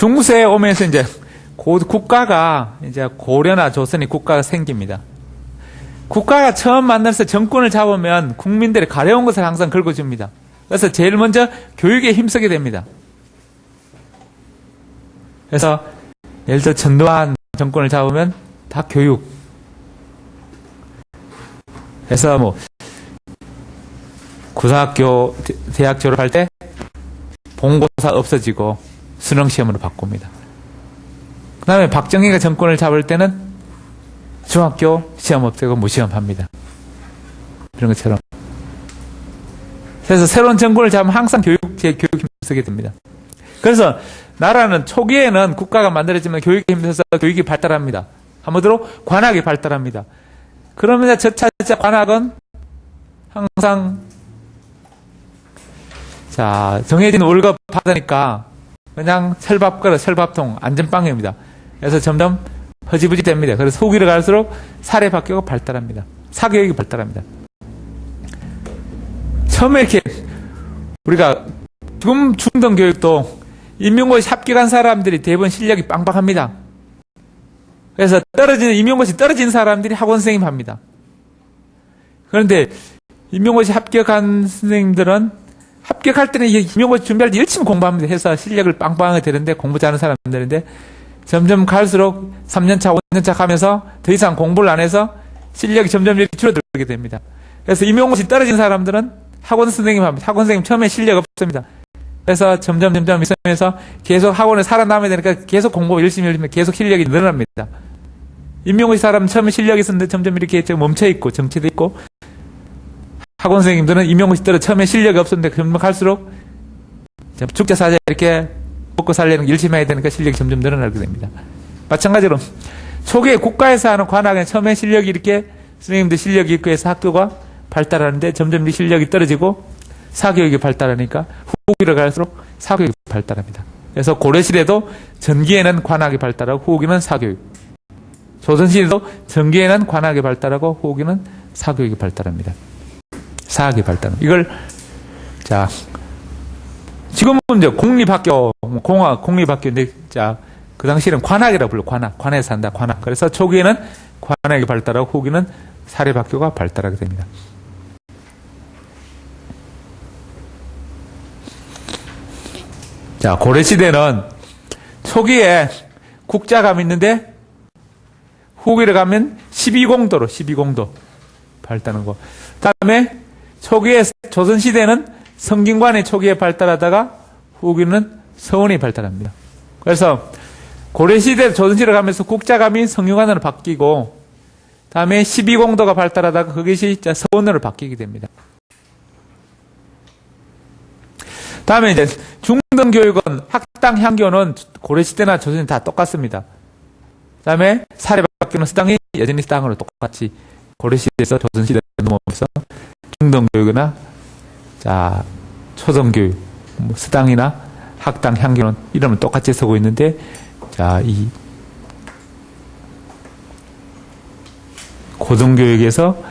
중세에 오면서 이제 국가가 이제 고려나 조선이 국가가 생깁니다. 국가가 처음 만나서 정권을 잡으면 국민들이 가려운 것을 항상 긁어줍니다. 그래서 제일 먼저 교육에 힘쓰게 됩니다. 그래서 예를 들어 전두환 정권을 잡으면 다 교육. 그래서 뭐 고등학교, 대학 졸업할 때 본고사 없어지고 수능시험으로 바꿉니다. 그 다음에 박정희가 정권을 잡을 때는 중학교 시험 없애고 무시험합니다. 이런 것처럼. 그래서 새로운 정권을 잡으면 항상 교육 힘쓰게 됩니다. 그래서 나라는 초기에는 국가가 만들어지면 교육에 힘써서 교육이 발달합니다. 한마디로 관학이 발달합니다. 그러면서 저차차 관학은 항상 정해진 월급 받으니까 그냥 철밥그릇, 철밥통, 안전빵입니다. 그래서 점점 허지부지 됩니다. 그래서 후기를 갈수록 사립학교가 발달합니다. 사교육이 발달합니다. 처음에 이렇게 우리가 지금 중등교육도 임용고시 합격한 사람들이 대부분 실력이 빵빵합니다. 그래서 임용고시 떨어진 사람들이 학원선생님 합니다. 그런데 임용고시 합격한 선생님들은 합격할 때는 임용고시 준비할 때 열심히 공부합니다. 해서 실력을 빵빵하게 되는데 공부 잘하는 사람들인데 점점 갈수록 3년차, 5년차 가면서 더 이상 공부를 안 해서 실력이 점점 이렇게 줄어들게 됩니다. 그래서 임용고시 떨어진 사람들은 학원 선생님 합니다. 학원 선생님 처음에 실력 없습니다. 그래서 점점 있으면서 계속 학원에 살아남아야 되니까 계속 공부 열심히 계속 실력이 늘어납니다. 임용고시 사람은 처음에 실력이 있었는데 점점 이렇게 멈춰있고 정체돼 있고 학원 선생님들은 임용고시 떨어 처음에 실력이 없었는데 점점 갈수록 죽자 사자 이렇게 먹고 살려는 열심히 해야 되니까 실력이 점점 늘어나게 됩니다. 마찬가지로 초기에 국가에서 하는 관학은 처음에 실력이 이렇게 선생님들 실력이 있고 해서 학교가 발달하는데 점점 실력이 떨어지고 사교육이 발달하니까 후기를 갈수록 사교육이 발달합니다. 그래서 고려시대도 전기에는 관학이 발달하고 후기는 사교육. 조선시대도 전기에는 관학이 발달하고 후기는 사교육이 발달합니다. 사학이 발달합니다. 이걸 지금은 이제 공립학교, 공립학교인데 그 당시에는 관학이라고 불러. 관에서 한다. 관학. 그래서 초기에는 관학이 발달하고 후기는 사립학교가 발달하게 됩니다. 고려시대는 초기에 국자감이 있는데 후기를 가면 12공도 발달하는 거. 다음에 초기에 조선시대는 성균관이 초기에 발달하다가 후기는 서원이 발달합니다. 그래서 고려시대, 조선시대를 가면서 국자감이 성균관으로 바뀌고 다음에 12공도가 발달하다가 그것이 서원으로 바뀌게 됩니다. 다음에 이제 중등교육은 학당 향교는 고려시대나 조선시대 다 똑같습니다. 다음에 사립학교는 수당이 여전히 수당으로 똑같이 고려시대에서 조선시대에 넘어오면서 중등교육이나 초등교육, 수당이나 학당 향교는 이름은 똑같이 쓰고 있는데 이 고등교육에서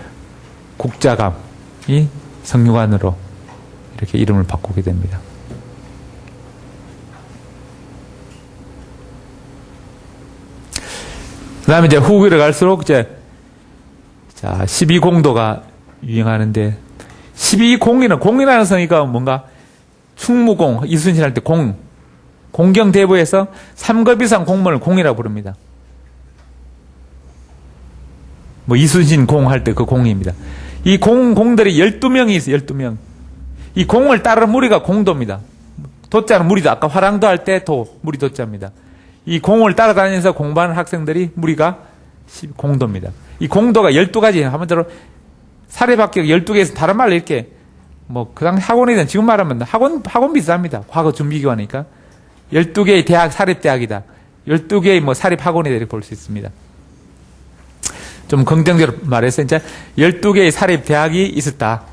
국자감이 성균관으로 이렇게 이름을 바꾸게 됩니다. 그 다음에 이제 후기를 갈수록 12공도가 유행하는데 12공이라는 성의가 뭔가 충무공, 이순신 할 때 공경대부에서 3급 이상 공무원을 공이라고 부릅니다. 이순신 공 할 때 그 공입니다. 이 공들이 12명이 있어요. 12명. 이 공을 따르는 무리가 공도입니다. 도자는 무리도 아까 화랑도 할 때 무리 도자입니다. 이 공을 따라다니면서 공부하는 학생들이 무리가 공도입니다. 이 공도가 12가지 한마디로 사립학교 12개에서 다른 말로 이렇게 그 당시 학원이든 지금 말하면 학원 비쌉니다. 과거 준비기관이니까 12개의 대학 사립대학이다. 12개의 사립학원이다 이렇게 볼 수 있습니다. 좀 긍정적으로 말해서 이제 12개의 사립대학이 있었다.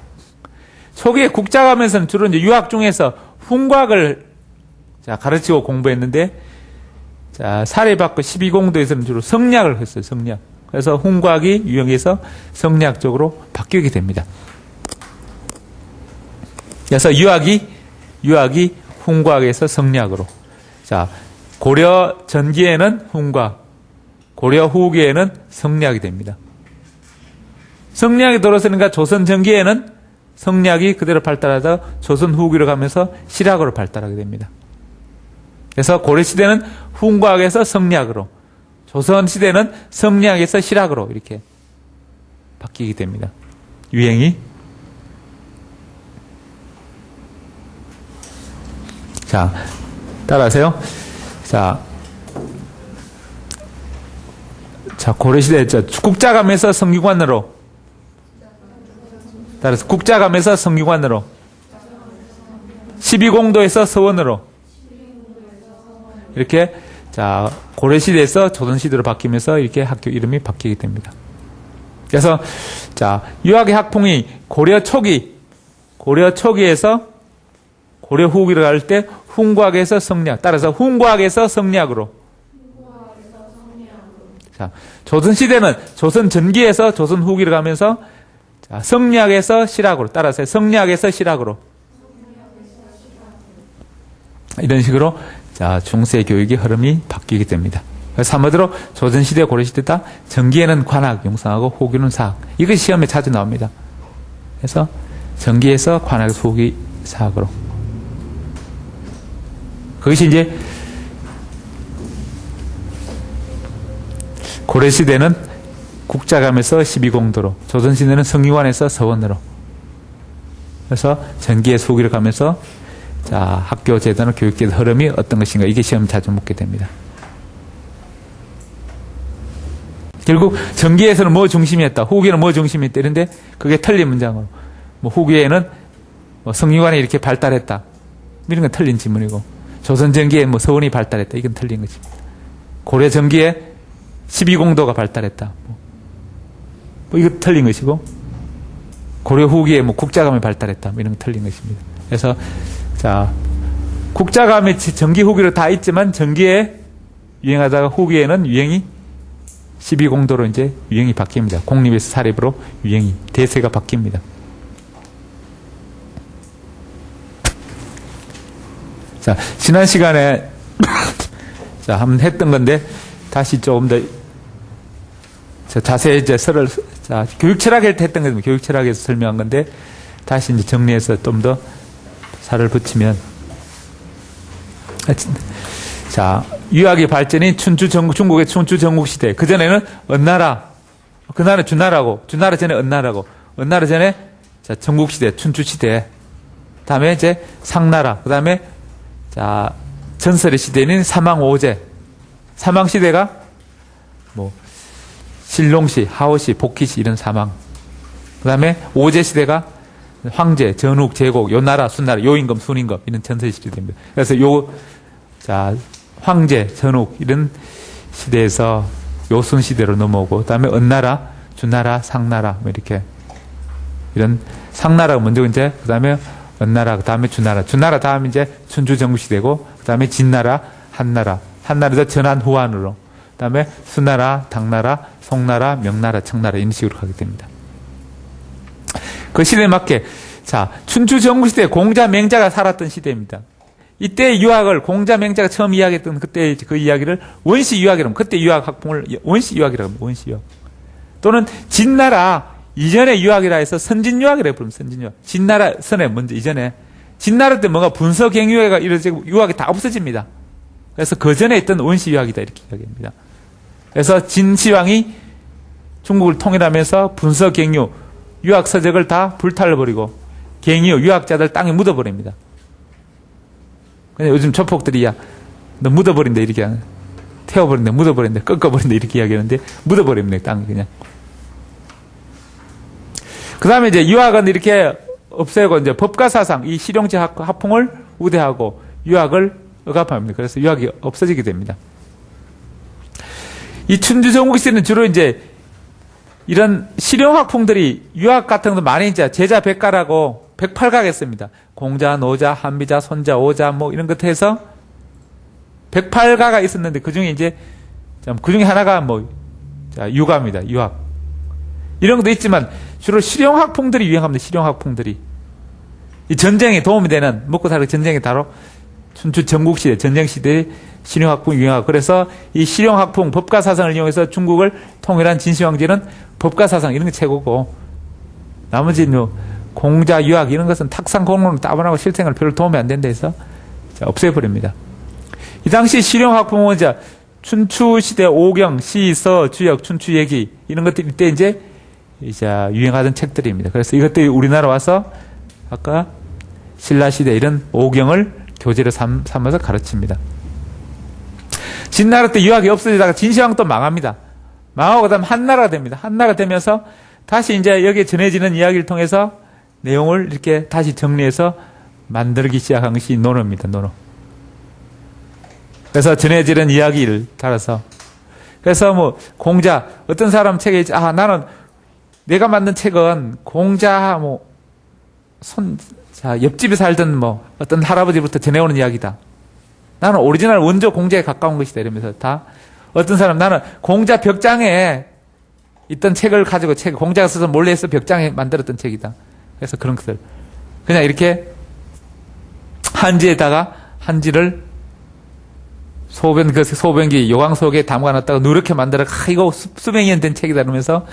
초기에 국자감에서는 주로 이제 유학 중에서 훈과학을 가르치고 공부했는데 사립학교 12공도에서는 주로 성리학을 했어요. 성리학. 그래서 훈과학이 유형해서 성리학 쪽으로 바뀌게 됩니다. 그래서 유학이 훈과학에서 성리학으로. 고려 전기에는 훈과, 고려 후기에는 성리학이 됩니다. 성리학이 들어서니까 조선 전기에는 성리학이 그대로 발달하다가 조선 후기로 가면서 실학으로 발달하게 됩니다. 그래서 고려 시대는 훈과학에서 성리학으로, 조선 시대는 성리학에서 실학으로 이렇게 바뀌게 됩니다. 유행이. 자, 따라하세요. 자, 고려시대 국자감에서 성균관으로, 따라서 국자감에서 성균관으로, 12공도에서 서원으로, 이렇게 자 고려시대에서 조선시대로 바뀌면서 이렇게 학교 이름이 바뀌게 됩니다. 그래서 자 유학의 학풍이 고려 초기에서 고려 후기로 갈 때 훈과학에서 성리학, 따라서 훈과학에서 성리학으로. 자, 조선시대는 조선 전기에서 조선 후기로 가면서 자, 성리학에서 실학으로, 따라서 성리학에서 실학으로. 이런 식으로 자, 중세 교육의 흐름이 바뀌게 됩니다. 그래서 한마디로 조선시대, 고려시대 다 전기에는 관학 영상하고 후기는 사학. 이것이 시험에 자주 나옵니다. 그래서 전기에서 관학에서 후기 사학으로. 그것이 이제 고려시대는 국자감에서 12공도로, 조선시대는 성균관에서 서원으로. 그래서 전기에서 후기를 가면서 자, 학교 제도나 교육 제도 흐름이 어떤 것인가, 이게 시험 자주 묻게 됩니다. 결국 전기에서는 뭐 중심이었다, 후기에는 뭐 중심이었다, 이런데 그게 틀린 문장으로, 뭐 후기에는 뭐 성균관이 이렇게 발달했다, 이런 건 틀린 질문이고, 조선 전기에 뭐 서원이 발달했다, 이건 틀린 것입니다. 고려 전기에 12공도가 발달했다, 뭐 이거 틀린 것이고, 고려 후기에 뭐 국자감이 발달했다, 뭐 이런 건 틀린 것입니다. 그래서 자, 국자감이 전기 후기로 다 있지만 전기에 유행하다가 후기에는 유행이 12공도로 이제 유행이 바뀝니다. 공립에서 사립으로 유행이, 대세가 바뀝니다. 자, 지난 시간에 자, 한번 했던 건데 다시 조금 더 자세히 이제 자, 교육 철학에서 했던 겁니다. 교육 철학에서 설명한 건데 다시 이제 정리해서 좀 더 살을 붙이면, 자, 유학의 발전이 중국의 춘추 전국 시대. 그전에는 은나라, 그 나라는 주나라고, 주나라 전에 은나라고, 은나라 전에 자, 전국 시대, 춘추 시대. 다음에 이제 상나라, 그 다음에 자, 전설의 시대는 사망오제. 사망 시대가 뭐 신롱시, 하오시, 복희시 이런 사망. 그 다음에 오제 시대가 황제, 전욱, 제국, 요나라, 순나라, 요임금, 순임금 이런 전설 시대입니다. 그래서 자, 황제, 전욱 이런 시대에서 요순 시대로 넘어오고, 그다음에 은나라, 주나라, 상나라 뭐 이렇게 이런 상나라가 먼저 이제 그다음에 은나라, 그다음에 주나라, 주나라 다음 이제 춘추 전국 시대고, 그다음에 진나라, 한나라, 한나라에서 전한 후한으로, 그다음에 수나라, 당나라, 송나라, 명나라, 청나라 이런 식으로 가게 됩니다. 그 시대에 맞게 자, 춘추 전국 시대 공자 맹자가 살았던 시대입니다. 이때 유학을 공자 맹자가 처음 이야기했던 그때 그 이야기를 원시 유학이라고, 그때 유학 학풍을 원시 유학이라고 합니다. 원시 유학. 또는 진나라 이전에 유학이라 해서 선진 유학이라고 부릅니다. 선진 유학. 진나라 선에 먼저 이전에 진나라 때 뭔가 분서 경유회가 이루어지고 유학이 다 없어집니다. 그래서 그 전에 있던 원시 유학이다 이렇게 이야기합니다. 그래서 진시황이 중국을 통일하면서 분서 경유 유학 서적을 다 불탈버리고 갱유 유학자들 땅에 묻어버립니다. 그냥 요즘 조폭들이 야, 너 묻어버린다 이렇게 태워버린다, 묻어버린다, 꺾어버린다 이렇게 이야기하는데 묻어버립니다 땅에 그냥. 그 다음에 이제 유학은 이렇게 없애고 이제 법과 사상, 이 실용제 학풍을 우대하고 유학을 억압합니다. 그래서 유학이 없어지게 됩니다. 이 춘추 전국 시대는 주로 이제 이런 실용학풍들이 유학 같은 것도 많이 이제 제자 백가라고 108가겠습니다. 공자, 노자, 한비자, 손자, 오자 뭐 이런 것 해서 108가가 있었는데 그 중에 이제 그 중에 하나가 뭐 유가입니다. 유학. 이런 것도 있지만 주로 실용학풍들이 유행합니다. 실용학풍들이. 이 전쟁에 도움이 되는 먹고 살기 전쟁에 다로 춘추 전국 시대, 전쟁 시대에 실용학풍이 유행하고, 그래서 이 실용학풍 법가사상을 이용해서 중국을 통일한 진시황제는 법가사상 이런 게 최고고, 나머지 공자, 유학 이런 것은 탁상 공론을 따분하고 실생활 별로 도움이 안 된다 해서 없애버립니다. 이 당시 실용학풍은 이제 춘추시대 오경, 시, 서, 주역, 춘추 얘기 이런 것들이 이때 이제 유행하던 책들입니다. 그래서 이것들이 우리나라 와서 아까 신라시대 이런 오경을 교재로 삼아서 가르칩니다. 진나라 때 유학이 없어지다가 진시황 또 망합니다. 망하고 그다음 한나라가 됩니다. 한나라가 되면서 다시 이제 여기에 전해지는 이야기를 통해서 내용을 이렇게 다시 정리해서 만들기 시작한 것이 논어입니다. 논어. 그래서 전해지는 이야기를 따라서, 그래서 뭐 공자 어떤 사람 책에 있지, 나는 내가 만든 책은 공자 옆집에 살던 어떤 할아버지부터 전해오는 이야기다. 나는 오리지널 원조 공자에 가까운 것이다. 이러면서 다 어떤 사람 나는 공자 벽장에 있던 책을 가지고 공자가 써서 몰래 해서 벽장에 만들었던 책이다. 그래서 그런 것들 그냥 이렇게 한지에다가 한지를 소변기 요강 속에 담가놨다가 누렇게 만들어 이거 수백 년 된 책이다 이러면서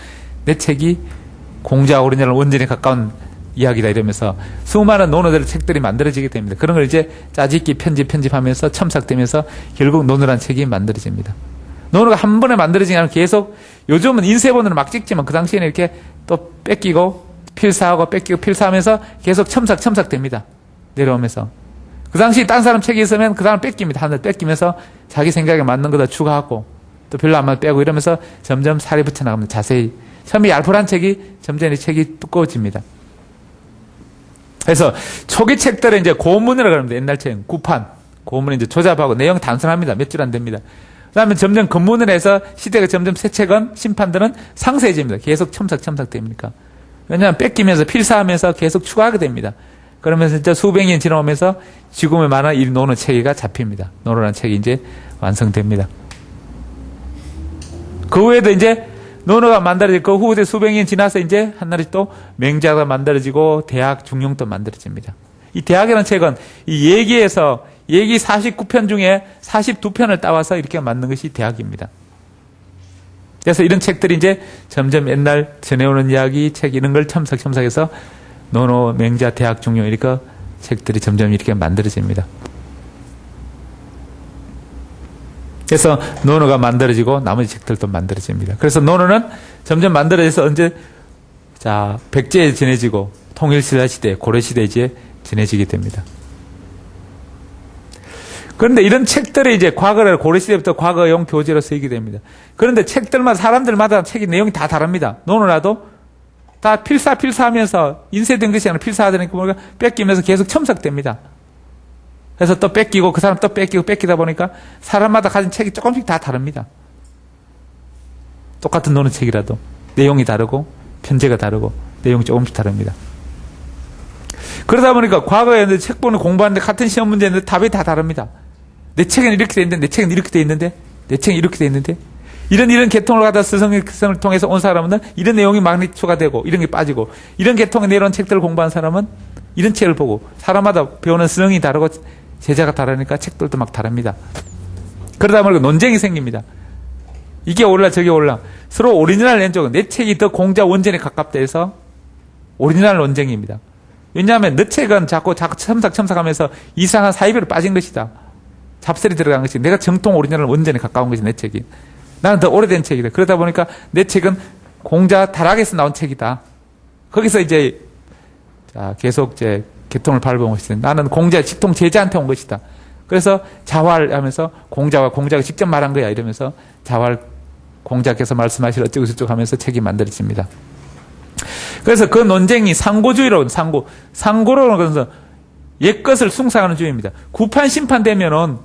내 책이 공자 오리지널 원전에 가까운 이야기다 이러면서 수많은 논어들 책들이 만들어지게 됩니다. 그런 걸 이제 짜집기 편집하면서 첨삭되면서 결국 논어란 책이 만들어집니다. 논어가 한 번에 만들어지지 않으면 계속, 요즘은 인쇄본으로 막 찍지만 그 당시에는 이렇게 또 뺏기고 필사하고 뺏기고 필사하면서 계속 첨삭됩니다. 내려오면서. 그 당시 딴 사람 책이 있으면 그 사람 뺏깁니다. 하나 뺏기면서 자기 생각에 맞는 거다 추가하고 또 별로 안 맞는 빼고 이러면서 점점 살이 붙여나갑니다. 자세히. 처음에 얄풀한 책이 점점 이 책이 두꺼워집니다. 그래서 초기 책들은 이제 고문이라고 합니다. 옛날 책은 구판. 고문은 이제 조잡하고 내용 단순합니다. 몇 줄 안 됩니다. 그 다음에 점점 근문을 해서 시대가 점점 새 책은 심판들은 상세해집니다. 계속 첨삭됩니까? 왜냐하면 뺏기면서 필사하면서 계속 추가하게 됩니다. 그러면서 진짜 수백 년 지나오면서 지금의 많은 이 논어 체계가 잡힙니다. 논어라는 책이 이제 완성됩니다. 그 후에도 이제 논어가 만들어지고 그 후에 수백 년 지나서 이제 한나라에 또 맹자가 만들어지고 대학, 중용도 만들어집니다. 이 대학이라는 책은 이 얘기에서 얘기 49편 중에 42편을 따와서 이렇게 만든 것이 대학입니다. 그래서 이런 책들이 이제 점점 옛날 전해오는 이야기, 책 이런 걸 첨삭해서 논어, 맹자, 대학, 중용 이렇게 책들이 점점 이렇게 만들어집니다. 그래서 논어가 만들어지고 나머지 책들도 만들어집니다. 그래서 논어는 점점 만들어져서 언제 백제에 전해지고 통일신라 시대, 고려시대에 이제 전해지게 됩니다. 그런데 이런 책들이 이제 과거를 고려시대부터 과거용 교재로 쓰이게 됩니다. 그런데 책들마다 사람들마다 책의 내용이 다 다릅니다. 논어라도 다 필사하면서 인쇄된 것이 아니라 필사하다니까 뭔가 뺏기면서 계속 첨삭됩니다. 그래서 또 뺏기고 그 사람 또 뺏기다 보니까 사람마다 가진 책이 조금씩 다 다릅니다. 똑같은 논어 책이라도 내용이 다르고 편제가 다르고 내용이 조금씩 다릅니다. 그러다 보니까 과거에 책본을 공부하는데 같은 시험 문제인데 답이 다 다릅니다. 내 책에는 이렇게 돼 있는데 내 책은 이렇게 돼 있는데 내 책은 이렇게 돼 있는데 이런 계통을 갖다 스승을 통해서 온 사람은 이런 내용이 많이 추가되고 이런 게 빠지고 이런 계통에 내려온 책들을 공부한 사람은 이런 책을 보고 사람마다 배우는 스승이 다르고 제자가 다르니까 책들도 막 다릅니다. 그러다 보니까 논쟁이 생깁니다. 이게 올라 저게 올라 서로 오리지널 왼쪽은 내 책이 더 공자 원전에 가깝다 해서 오리지널 논쟁입니다. 왜냐하면 너 책은 자꾸 첨삭하면서 이상한 사이비로 빠진 것이다. 잡설이 들어간 것이 내가 정통 오리지널 원전에 가까운 것이 내 책이. 나는 더 오래된 책이다. 그러다 보니까 내 책은 공자 다락에서 나온 책이다. 거기서 이제 계속 이제 개통을 밟아온 것이다. 나는 공자 직통 제자한테 온 것이다. 그래서 자활하면서 공자가 직접 말한 거야 이러면서 자활 공자께서 말씀하실 어쩌고 저쩌고 하면서 책이 만들어집니다. 그래서 그 논쟁이 상고주의로 상고로는 그래서 옛것을 숭상하는 주의입니다. 구판 심판되면은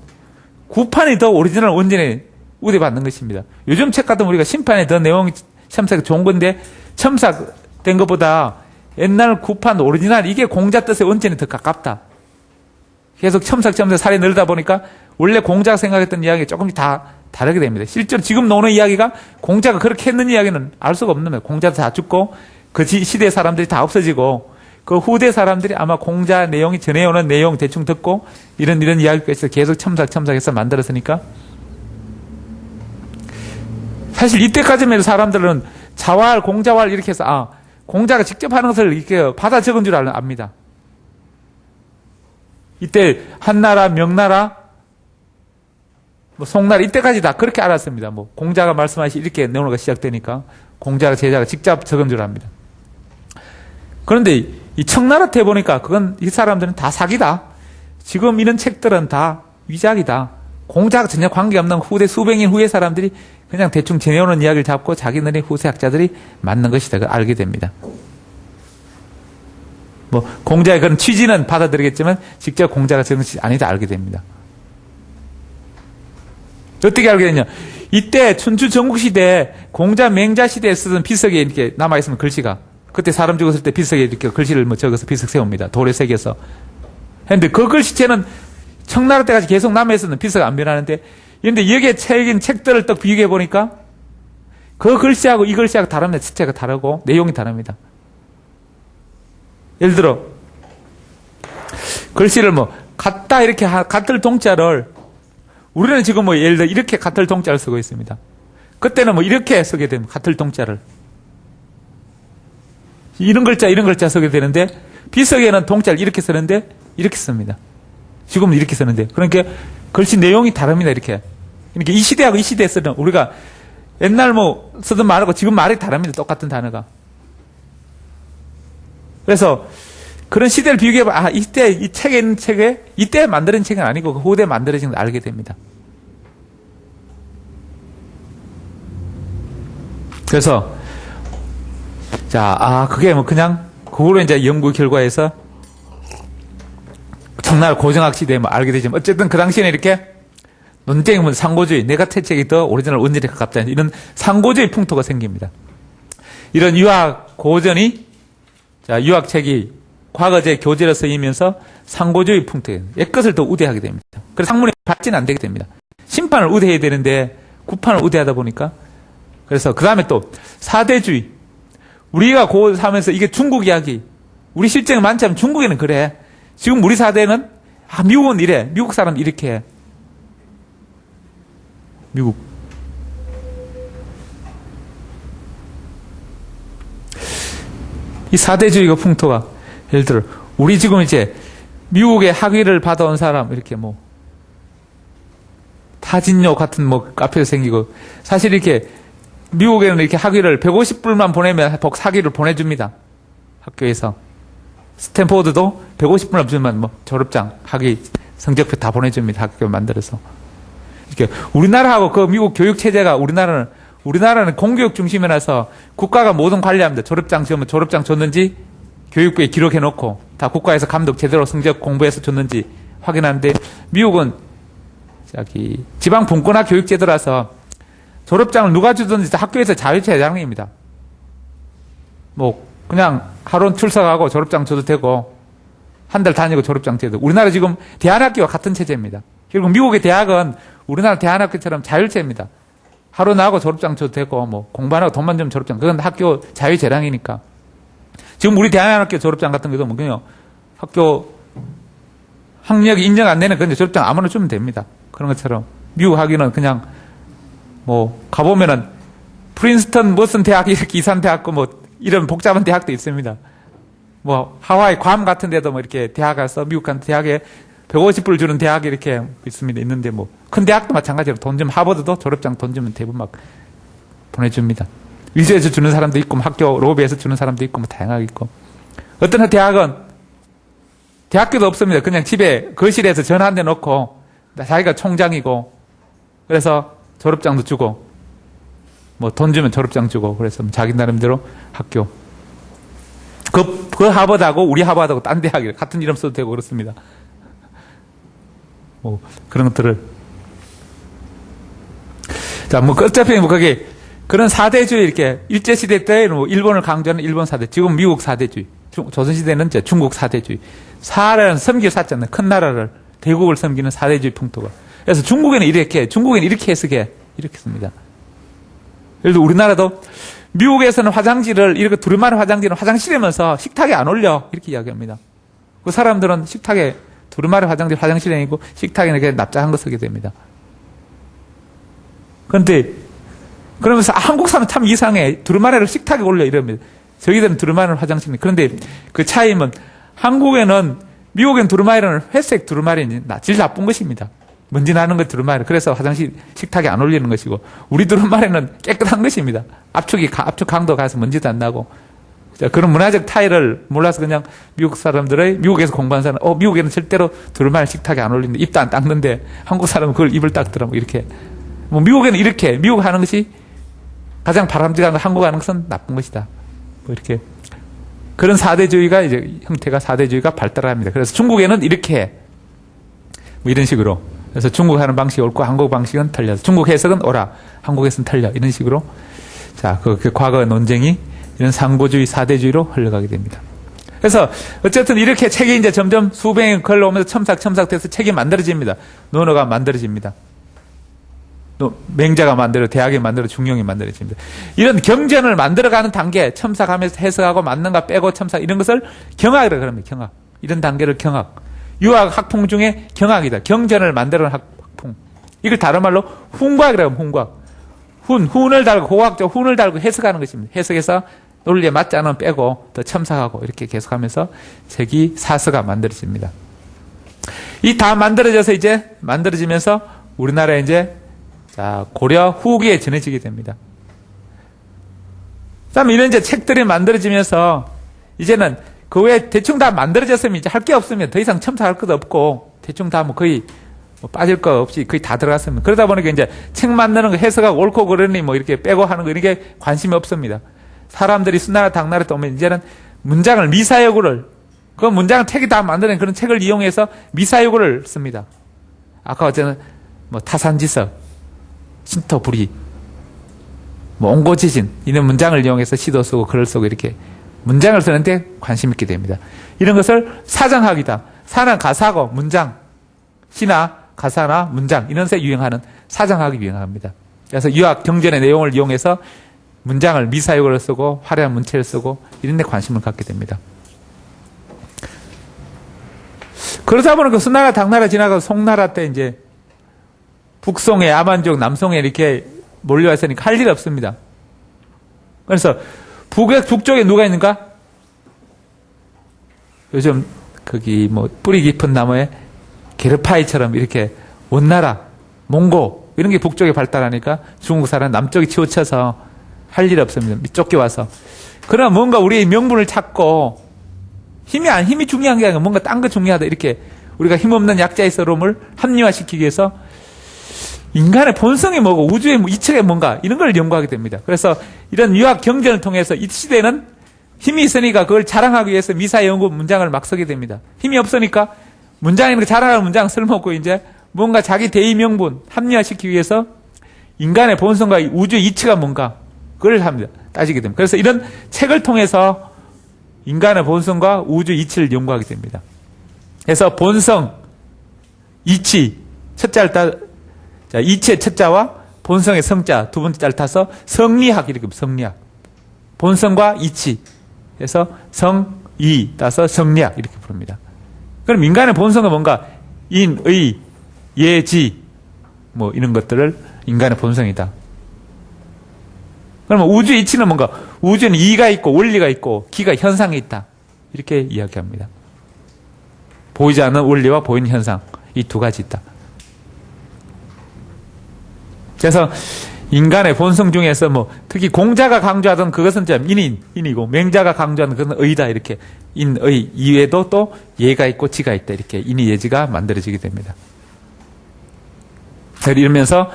구판이 더 오리지널 원전에 우대받는 것입니다. 요즘 책 같은 우리가 심판에 더 내용이 첨삭이 좋은 건데 첨삭된 것보다 옛날 구판 오리지널 이게 공자 뜻의 원전에 더 가깝다. 계속 첨삭 살이 늘다 보니까 원래 공자가 생각했던 이야기가 조금씩 다 다르게 됩니다. 실제로 지금 나오는 이야기가 공자가 그렇게 했는 이야기는 알 수가 없는 거예요. 공자도 다 죽고 그 시대의 사람들이 다 없어지고 그 후대 사람들이 아마 공자 내용이 전해오는 내용 대충 듣고 이런 이야기가 있어 계속 첨삭해서 만들었으니까 사실 이때까지만 해도 사람들은 자활, 공자활 이렇게 해서 공자가 직접 하는 것을 이렇게 받아 적은 줄 압니다. 이때 한나라, 명나라, 송나라 이때까지 다 그렇게 알았습니다. 공자가 말씀하시 이렇게 내용가 시작되니까 공자가 제자가 직접 적은 줄 압니다. 그런데 이 청나라 때 보니까 그건 이 사람들은 다 사기다. 지금 이런 책들은 다 위작이다. 공자가 전혀 관계없는 후대 수백 년 후의 사람들이 그냥 대충 전해오는 이야기를 잡고 자기네의 후세 학자들이 맞는 것이다. 그걸 알게 됩니다. 공자의 그런 취지는 받아들이겠지만 직접 공자가 적은 것이 아니다 알게 됩니다. 어떻게 알게 되냐? 이때 춘추 전국시대 공자 맹자 시대에 쓰던 비석에 이렇게 남아있으면 글씨가 그때 사람 죽었을 때 비석에 이렇게 글씨를 적어서 비석 세웁니다. 돌에 새겨서. 그런데 그 글씨체는 청나라 때까지 계속 남아있었는 비석 안 변하는데 그런데 여기에 새긴 책들을 딱 비교해 보니까 그 글씨하고 이 글씨하고 다릅니다. 시체가 다르고 내용이 다릅니다. 예를 들어 글씨를 같다 이렇게 같을 동자를 우리는 지금 예를 들어 이렇게 같을 동자를 쓰고 있습니다. 그때는 이렇게 쓰게 됩니다. 같을 동자를 이런 글자 쓰게 되는데 비석에는 동자를 이렇게 쓰는데 이렇게 씁니다. 지금은 이렇게 쓰는데 그러니까 글씨 내용이 다릅니다. 이렇게 그러니까 이 시대하고 이 시대에 쓰는 우리가 옛날 쓰던 말하고 지금 말이 다릅니다. 똑같은 단어가. 그래서 그런 시대를 비교해봐. 이때 이 책에 있는 책에 이때 만들어진 책은 아니고 그 후대에 만들어진 걸 알게 됩니다. 그래서 그게 그냥 그걸로 이제 연구 결과에서 청나라 고정학 시대에 알게 되지만 어쨌든 그 당시에는 이렇게 논쟁이 상고주의, 내가 태책이 더 오리지널 원전에 가깝다 이런 상고주의 풍토가 생깁니다. 이런 유학 고전이 유학책이 과거제 교재로 쓰이면서 상고주의 풍토에 옛것을 더 우대하게 됩니다. 그래서 학문이 발전이 안 되게 됩니다. 심판을 우대해야 되는데 구판을 우대하다 보니까 그래서 그 다음에 또 사대주의 우리가 살면서 이게 중국 이야기 우리 실정이 많지 않으면 중국에는 그래. 지금 우리 사대는 미국은 이래. 미국 사람 이렇게 해. 미국 이 사대주의가 풍토가 예를 들어 우리 지금 이제 미국의 학위를 받아온 사람 이렇게 타진요 같은 카페가 생기고 사실 이렇게 미국에는 이렇게 학위를 150불만 보내면 학위를 보내줍니다. 학교에서 스탠포드도 150불만 주면 졸업장 학위 성적표 다 보내줍니다. 학교 만들어서 이렇게 우리나라하고 그 미국 교육 체제가 우리나라는 공교육 중심이라서 국가가 모든 관리합니다. 졸업장 지으면 졸업장 줬는지 교육부에 기록해놓고 다 국가에서 감독 제대로 성적 공부해서 줬는지 확인하는데 미국은 지방 분권화 교육 제도라서 졸업장을 누가 주든지 학교에서 자유재량입니다. 그냥 하루는 출석하고 졸업장 줘도 되고 한 달 다니고 졸업장 줘도 우리나라 지금 대안학교와 같은 체제입니다. 그리고 미국의 대학은 우리나라 대안학교처럼 자율체입니다. 하루 나하고 졸업장 줘도 되고 공부하고 돈만 주면 졸업장 그건 학교 자유재량이니까 지금 우리 대안학교 졸업장 같은 경우도 그냥 학교 학력이 인정 안 되는 그런 졸업장 아무나 주면 됩니다. 그런 것처럼 미국 학위는 그냥 가보면은 프린스턴 무슨 대학 이렇게 이산 대학고 이런 복잡한 대학도 있습니다. 하와이 괌 같은 데도 이렇게 대학 가서 미국 간 대학에 150불 주는 대학이 이렇게 있습니다. 있는데 큰 대학도 마찬가지로 돈 좀 하버드도 졸업장 돈 주면 대부분 보내줍니다. 위주에서 주는 사람도 있고 학교 로비에서 주는 사람도 있고 다양하게 있고 어떤 대학은 대학교도 없습니다. 그냥 집에 거실에서 전화 한 대 놓고 자기가 총장이고 그래서 졸업장도 주고 돈 주면 졸업장 주고 그래서 자기 나름대로 학교 그 하버드하고 우리 하버드하고 딴 대학이 같은 이름 써도 되고 그렇습니다. 그런 것들을 어차피 그게 그런 사대주의 이렇게 일제시대 때는 일본을 강조하는 일본 사대 지금 미국 사대주의 조선시대는 중국 사대주의 사라는 섬길 사자는 큰 나라를 대국을 섬기는 사대주의 풍토가 그래서 중국에는 이렇게 해석해 이렇게 씁니다. 예를 들어 우리나라도 미국에서는 화장지를 이렇게 두루마리 화장지는 화장실이면서 식탁에 안 올려 이렇게 이야기합니다. 그 사람들은 식탁에 두루마리 화장지 화장실에 있고 식탁에 이렇게 납작한 거 쓰게 됩니다. 그런데 그러면서 한국 사람 참 이상해. 두루마리를 식탁에 올려 이럽니다. 저희들은 두루마리는 화장실입니다. 그런데 그 차이는 한국에는 미국엔 두루마리는 회색 두루마리는 질 나쁜 것입니다. 먼지 나는 것 두루마리. 그래서 화장실 식탁에 안 올리는 것이고 우리 두루마리는 깨끗한 것입니다. 압축 강도 가서 먼지도 안 나고. 그런 문화적 차이를 몰라서 그냥 미국 사람들의 미국에서 공부한 사람 미국에는 절대로 두루마리 식탁에 안 올리는데 입도 안 닦는데 한국 사람은 그걸 입을 닦더라고 이렇게. 미국에는 이렇게 미국 하는 것이 가장 바람직한 거 한국 하는 것은 나쁜 것이다. 이렇게 그런 사대주의가 이제 형태가 사대주의가 발달합니다. 그래서 중국에는 이렇게 이런 식으로 그래서 중국 하는 방식이 옳고 한국 방식은 틀려서 중국 해석은 옳아 한국에서는 틀려 이런 식으로 자 그 과거 논쟁이 이런 상보주의 사대주의로 흘러가게 됩니다. 그래서 어쨌든 이렇게 책이 이제 점점 수백에 걸러오면서 첨삭돼서 책이 만들어집니다. 논어가 만들어집니다. 맹자가 만들어, 대학이 만들어, 중용이 만들어집니다. 이런 경전을 만들어가는 단계, 첨삭하면서 해석하고 맞는가 빼고 첨삭, 이런 것을 경학이라고 합니다. 경학. 이런 단계를 경학. 유학 학풍 중에 경학이다. 경전을 만드는 학풍. 이걸 다른 말로 훈과학이라고 합니다. 훈과학. 훈을 달고, 고학적 훈을 달고 해석하는 것입니다. 해석해서 논리에 맞지 않으면 빼고 더 첨삭하고 이렇게 계속하면서 책이 사서가 만들어집니다. 이 다 만들어져서 이제 만들어지면서 우리나라에 이제 자, 고려 후기에 전해지게 됩니다. 그다음에 이런 이제 책들이 만들어지면서 이제는 그 외에 대충 다 만들어졌으면 이제 할 게 없으면 더 이상 첨삭할 것도 없고 대충 다 뭐 거의 빠질 거 없이 거의 다 들어갔으면 그러다 보니까 이제 책 만드는 거 해석하고 옳고 그러니 뭐 이렇게 빼고 하는 거 이런 게 관심이 없습니다. 사람들이 수나라 당나라 때 오면 이제는 문장을 미사여구를 그 문장을 책이 다 만드는 그런 책을 이용해서 미사여구를 씁니다. 아까 어제는 뭐 타산지석 신토불이, 옹고지진 이런 문장을 이용해서 시도 쓰고 글을 쓰고 이렇게 문장을 쓰는데 관심 있게 됩니다. 이런 것을 사정학이다. 사는 가사고 문장, 시나 가사나 문장 이런 데 유행하는 사정학이 유행합니다. 그래서 유학 경전의 내용을 이용해서 문장을 미사역으로 쓰고 화려한 문체를 쓰고 이런 데 관심을 갖게 됩니다. 그러다 보니까 수나라 당나라 지나가고 송나라 때 이제 북송에 아만족, 남송에 이렇게 몰려왔으니까 할 일 없습니다. 그래서 북쪽에 누가 있는가? 요즘 거기 뭐 뿌리 깊은 나무에 게르파이처럼 이렇게 원나라, 몽고 이런 게 북쪽에 발달하니까 중국 사람 남쪽에 치우쳐서 할 일 없습니다. 쫓겨와서. 그러나 뭔가 우리의 명분을 찾고 힘이 중요한 게 아니라 뭔가 딴 거 중요하다 이렇게 우리가 힘없는 약자의 서러움을 합리화시키기 위해서 인간의 본성이 뭐고 우주의 이측에 뭔가 이런 걸 연구하게 됩니다. 그래서 이런 유학 경전을 통해서 이 시대는 힘이 있으니까 그걸 자랑하기 위해서 미사 연구 문장을 막 쓰게 됩니다. 힘이 없으니까 문장이니까 자랑하는 문장 쓸모없고 이제 뭔가 자기 대의 명분 합리화시키기 위해서 인간의 본성과 우주의 이치가 뭔가 그걸 합니다. 따지게 됩니다. 그래서 이런 책을 통해서 인간의 본성과 우주 이치를 연구하게 됩니다. 그래서 본성, 이치, 첫자를 자, 이치의 첫자와 본성의 성자 두 번째 자를 타서 성리학 이렇게 성리학. 본성과 이치. 그래서 성이 따서 성리학 이렇게 부릅니다. 그럼 인간의 본성은 뭔가 인, 의, 예지 뭐 이런 것들을 인간의 본성이다. 그러면 우주 이치는 뭔가 우주는 이가 있고 원리가 있고 기가 현상이 있다. 이렇게 이야기합니다. 보이지 않는 원리와 보이는 현상 이 두 가지 있다. 그래서 인간의 본성 중에서 뭐 특히 공자가 강조하던 그것은 좀 인이고 맹자가 강조하는 그것은 의다 이렇게 인의 이외에도 또 예가 있고 지가 있다 이렇게 인이 예지가 만들어지게 됩니다. 이러면서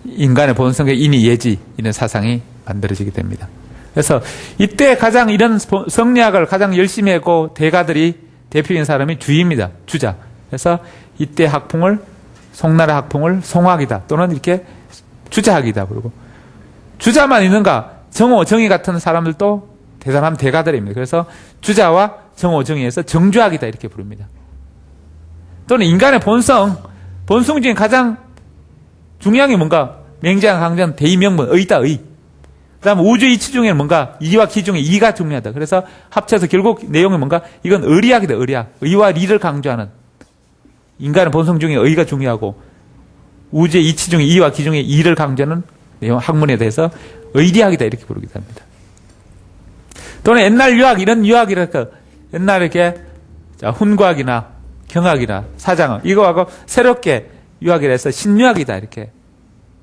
인간의 본성의 인이 예지 이런 사상이 만들어지게 됩니다. 그래서 이때 가장 이런 성리학을 가장 열심히 했고 대가들이 대표인 사람이 주입니다. 주자. 그래서 이때 학풍을 송나라 학풍을 송학이다 또는 이렇게 주자학이다. 그리고 주자만 있는가? 정오, 정의 같은 사람들도 대단한 대가들입니다. 그래서 주자와 정오, 정의에서 정주학이다 이렇게 부릅니다. 또는 인간의 본성 중에 가장 중요한 게 뭔가 맹자가 강조한 대의명분, 의다, 의. 다음 우주 이치 중에는 뭔가 이와 기 중에 이가 중요하다. 그래서 합쳐서 결국 내용이 뭔가 이건 의리학이다. 의리학. 의와 리를 강조하는. 인간의 본성 중에 의가 중요하고 우주의 이치 중에 이와 기 중에 이를 강조하는 내용 학문에 대해서 의리학이다. 이렇게 부르기도 합니다. 또는 옛날 유학 이런 유학이랄까 옛날에 이렇게 훈과학이나 경학이나 사장학 이거하고 새롭게 유학이라 해서 신유학이다. 이렇게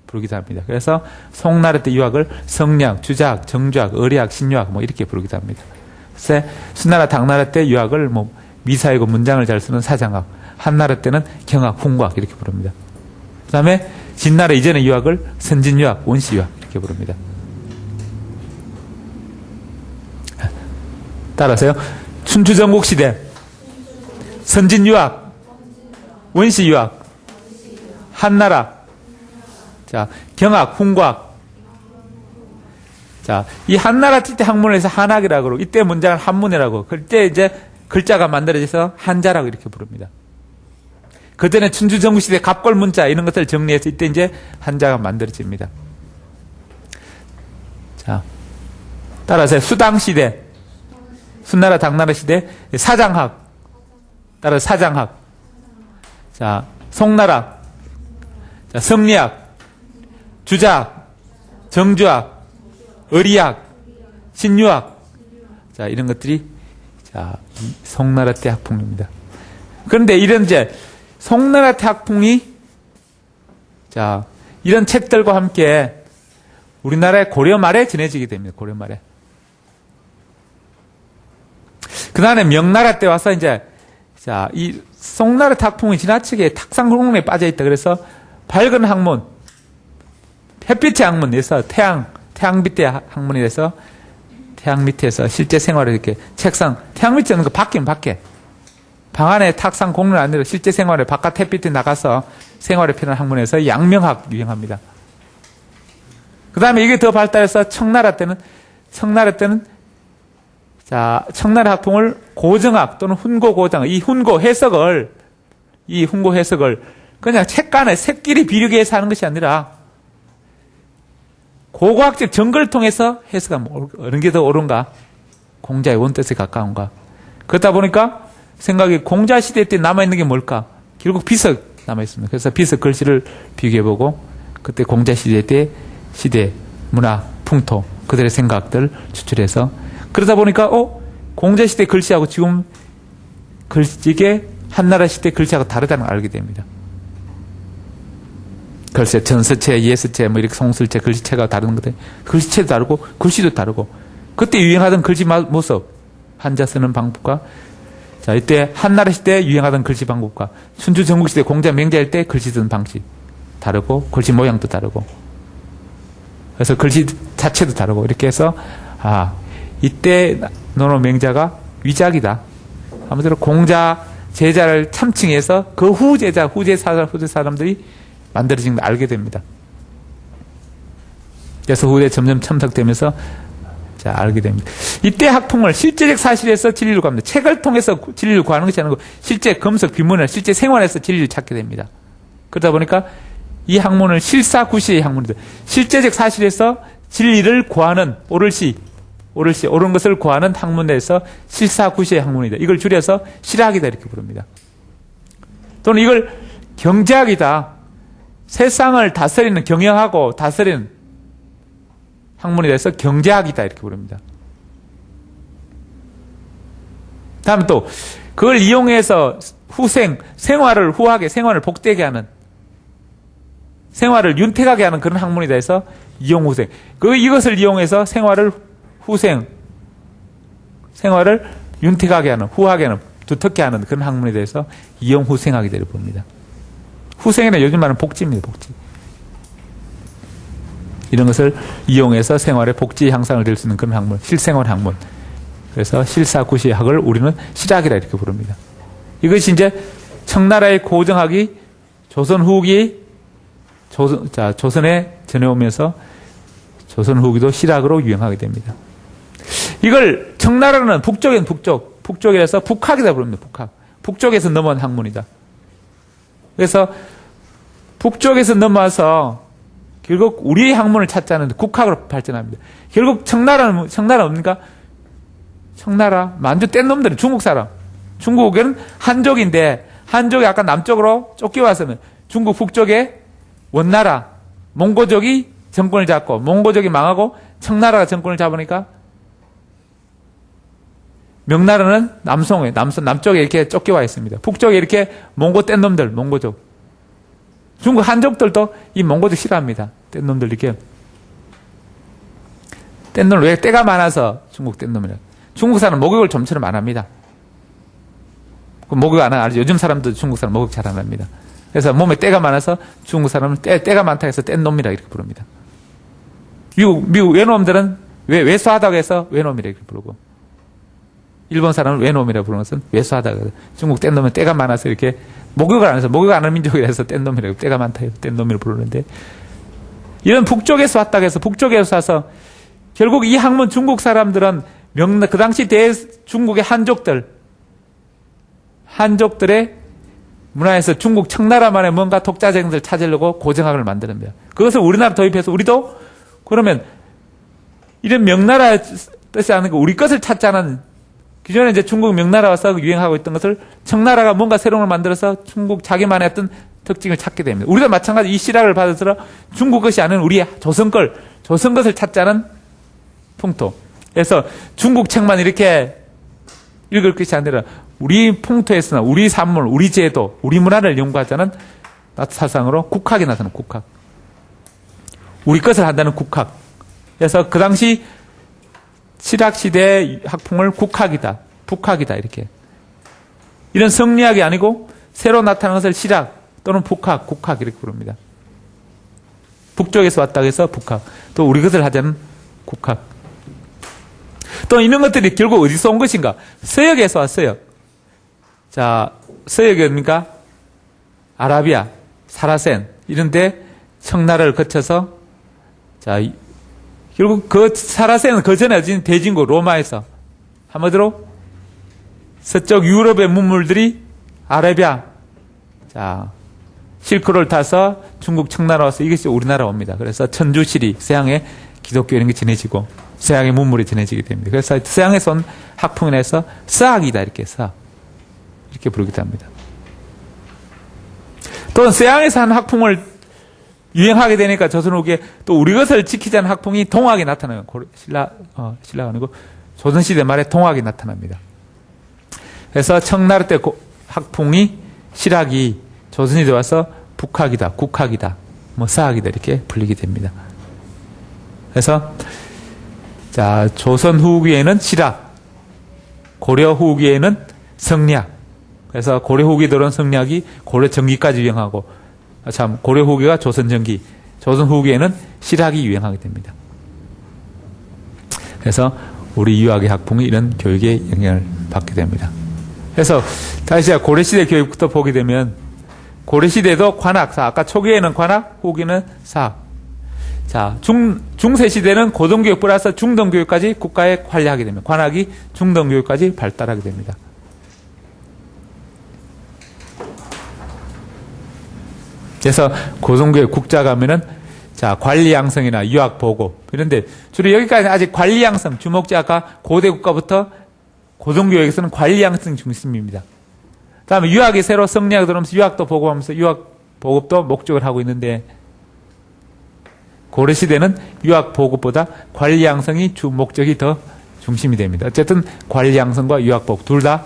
부르기도 합니다. 그래서 송나라 때 유학을 성리학, 주자학, 정주학, 의리학, 신유학 뭐 이렇게 부르기도 합니다. 그래서 수나라, 당나라 때 유학을 뭐 미사이고 문장을 잘 쓰는 사장학, 한나라 때는 경학, 훈과학 이렇게 부릅니다. 그 다음에 진나라 이전의 유학을 선진유학, 원시유학 이렇게 부릅니다. 따라서요. 춘추전국 시대 선진유학, 원시유학, 한나라 자, 경학, 훈과학. 자, 이 한나라 때 학문에서 한학이라고 그러고, 이때 문장을 한문이라고, 그때 이제 글자가 만들어져서 한자라고 이렇게 부릅니다. 그 전에 춘추전국시대 갑골 문자 이런 것들을 정리해서 이때 이제 한자가 만들어집니다. 자, 따라서 수당시대, 수나라, 당나라 시대, 사장학. 따라서 사장학. 자, 송나라. 자, 성리학. 주자학, 정주학, 의리학, 신유학. 자, 이런 것들이, 자, 송나라 때 학풍입니다. 그런데 이런 이제, 송나라 때 학풍이, 자, 이런 책들과 함께 우리나라의 고려 말에 전해지게 됩니다. 고려 말에. 그 다음에 명나라 때 와서 이제, 자, 이 송나라 때 학풍이 지나치게 탁상공론에 빠져 있다. 그래서 밝은 학문, 햇빛의 학문에서 태양 밑에 학문이라서 태양 밑에서 실제 생활을 이렇게 책상, 태양 밑에 있는 거 밖에. 방 안에 탁상 공론 아니라 실제 생활에 바깥 햇빛에 나가서 생활에 필요한 학문에서 양명학 유행합니다. 그 다음에 이게 더 발달해서 청나라 때는 자, 청나라 학풍을 고정학 또는 훈고고정, 이 훈고 해석을 그냥 책간에 색끼리 비류게 해서 하는 것이 아니라 고고학적 정글을 통해서 해석하면 어느 게 더 옳은가? 공자의 원뜻에 가까운가? 그러다 보니까 생각이 공자 시대 때 남아있는 게 뭘까? 결국 비석 남아있습니다. 그래서 비석 글씨를 비교해보고 그때 공자 시대 때 시대, 문화, 풍토 그들의 생각들 추출해서 그러다 보니까 공자 시대 글씨하고 지금 글씨게 한나라 시대 글씨하고 다르다는 걸 알게 됩니다. 글쎄, 전서체, 예서체, 뭐 이렇게 송술체, 글씨체가 다른 것들, 글씨체도 다르고, 글씨도 다르고, 그때 유행하던 글씨 모습, 한자 쓰는 방법과, 자, 이때 한나라 시대 유행하던 글씨 방법과, 춘추 전국 시대 공자 명자일 때 글씨 쓰는 방식 다르고, 글씨 모양도 다르고, 그래서 글씨 자체도 다르고, 이렇게 해서, 이때 논어 명자가 위작이다. 아무쪼록 공자 제자를 참칭해서 그 후제 사람들이 만들어진 걸 알게 됩니다. 그래서 후에 점점 첨삭되면서 자, 알게 됩니다. 이때 학풍을 실제적 사실에서 진리를 구합니다. 책을 통해서 진리를 구하는 것이 아니고 실제 검석 비문을 실제 생활에서 진리를 찾게 됩니다. 그러다 보니까 이 학문을 실사구시의 학문이다. 실제적 사실에서 진리를 구하는 옳은 것을 구하는 학문에서 실사구시의 학문이다. 이걸 줄여서 실학이다 이렇게 부릅니다. 또는 이걸 경제학이다. 세상을 다스리는 경영하고 다스리는 학문에 대해서 경제학이다 이렇게 부릅니다. 다음에 또 그걸 이용해서 생활을 후하게 생활을 복되게 하는 생활을 윤택하게 하는 그런 학문이다 해서 이용후생. 이것을 이용해서 생활을 윤택하게 하는 후하게 하는 두텁게 하는 그런 학문에 대해서 이용후생학이다 이렇게 봅니다. 후생에는 요즘 말하는 복지입니다. 복지. 이런 것을 이용해서 생활의 복지 향상을 될 수 있는 그런 학문, 실생활 학문. 그래서 실사구시학을 우리는 실학이라 이렇게 부릅니다. 이것이 이제 청나라의 고정학이 조선 후기 조선에 전해오면서 조선 후기도 실학으로 유행하게 됩니다. 이걸 청나라는 북쪽이라서 북학이다 부릅니다. 북쪽에서 넘어온 학문이다. 그래서 북쪽에서 넘어와서 결국 우리의 학문을 찾자는 국학으로 발전합니다. 결국 청나라 뭡니까? 청나라, 만주 뗀 놈들은 중국 사람. 중국은 한족인데, 한족이 아까 남쪽으로 쫓겨왔으면 중국 북쪽에 원나라, 몽고족이 정권을 잡고, 몽고족이 망하고 청나라가 정권을 잡으니까 명나라는 남쪽에 이렇게 쫓겨와 있습니다. 북쪽에 이렇게 몽고 뗀 놈들, 몽고족. 중국 한족들도 이 몽고족 싫어합니다. 뗀 놈들 이렇게. 뗀 놈을 왜 때가 많아서 중국 뗀 놈이라. 중국 사람은 목욕을 좀처럼 안 합니다. 목욕 안 하죠. 요즘 사람도 중국 사람 목욕 잘 안 합니다. 그래서 몸에 때가 많아서 중국 사람은 때가 많다 해서 뗀 놈이라 이렇게 부릅니다. 미국 외놈들은 외수하다고 해서 외놈이라 이렇게 부르고, 일본 사람은 외놈이라 부르는 것은 외수하다고 해서, 중국 뗀 놈은 때가 많아서 이렇게 목욕을 안 해서, 목욕 안 하는 민족이라서 뗀 놈이라고, 때가 많다 해서 뗀 놈이라 부르는데, 이런 북쪽에서 왔다고 해서 북쪽에서 와서 결국 이 학문 중국 사람들은 그 당시 중국의 한족들의 문화에서 중국 청나라만의 뭔가 독자적인들 찾으려고 고정학을 만드는 거예요. 그것을 우리나라 도입해서 우리도 그러면 이런 명나라 뜻이 아니고 우리 것을 찾자는, 기존에 이제 중국 명나라 와서 유행하고 있던 것을 청나라가 뭔가 새로운 걸 만들어서 중국 자기만의 어떤 특징을 찾게 됩니다. 우리도 마찬가지 이 실학을 받아서 중국 것이 아닌 우리 조선 것을 찾자는 풍토. 그래서 중국 책만 이렇게 읽을 것이 아니라 우리 풍토에서나 우리 산물, 우리 제도, 우리 문화를 연구하자는 사상으로 국학이 나타나는 국학. 우리 것을 한다는 국학. 그래서 그 당시 실학시대의 학풍을 국학이다, 북학이다 이렇게. 이런 성리학이 아니고 새로 나타난 것을 실학 또는 북학, 국학 이렇게 부릅니다. 북쪽에서 왔다고 해서 북학. 또 우리 것을 하자는 국학. 또 이런 것들이 결국 어디서 온 것인가? 서역에서 왔어요. 자, 서역이 뭡니까? 아라비아, 사라센 이런데 청나라를 거쳐서, 자, 결국 그 사라센은 그 전에 어진 대진국 로마에서, 한마디로 서쪽 유럽의 문물들이 아라비아, 자, 실크로를 타서 중국 청나라 와서 이것이 우리나라 옵니다. 그래서 천주시리, 서양의 기독교 이런 게 전해지고 서양의 문물이 전해지게 됩니다. 그래서 서양에서 온 학풍에서 서학이다 이렇게 서학 이렇게 부르기도 합니다. 또 서양에서 한 학풍을 유행하게 되니까 조선 후기에 또 우리 것을 지키자는 학풍이 동학이 나타나요. 신라가 아니고 조선시대 말에 동학이 나타납니다. 그래서 청나라 때 학풍이 실학이 조선시대 와서 북학이다, 국학이다, 뭐 서학이다 이렇게 불리게 됩니다. 그래서 자, 조선 후기에는 실학, 고려 후기에는 성리학. 그래서 고려 후기 들어온 성리학이 고려 전기까지 유행하고, 참 고려 후기가 조선 전기, 조선 후기에는 실학이 유행하게 됩니다. 그래서 우리 유학의 학풍이 이런 교육에 영향을 받게 됩니다. 그래서 다시 고려시대 교육부터 보게 되면 고려시대도 관학, 사학, 아까 초기에는 관학, 후기는 사학. 자, 중세시대는 고등교육 플러스 중등교육까지 국가에 관리하게 됩니다. 관학이 중등교육까지 발달하게 됩니다. 그래서 고등교육 국자 가면은 자, 관리 양성이나 유학 보고 이런데 주로 여기까지 아직 관리 양성, 주목지 아까 고대 국가부터 고등교육에서는 관리 양성 중심입니다. 다음에 유학이 새로 성리학이 들어오면서 유학도 보고하면서 유학 보급도 목적을 하고 있는데 고려시대는 유학 보급보다 관리 양성이 주 목적이 더 중심이 됩니다. 어쨌든 관리 양성과 유학 보급 둘 다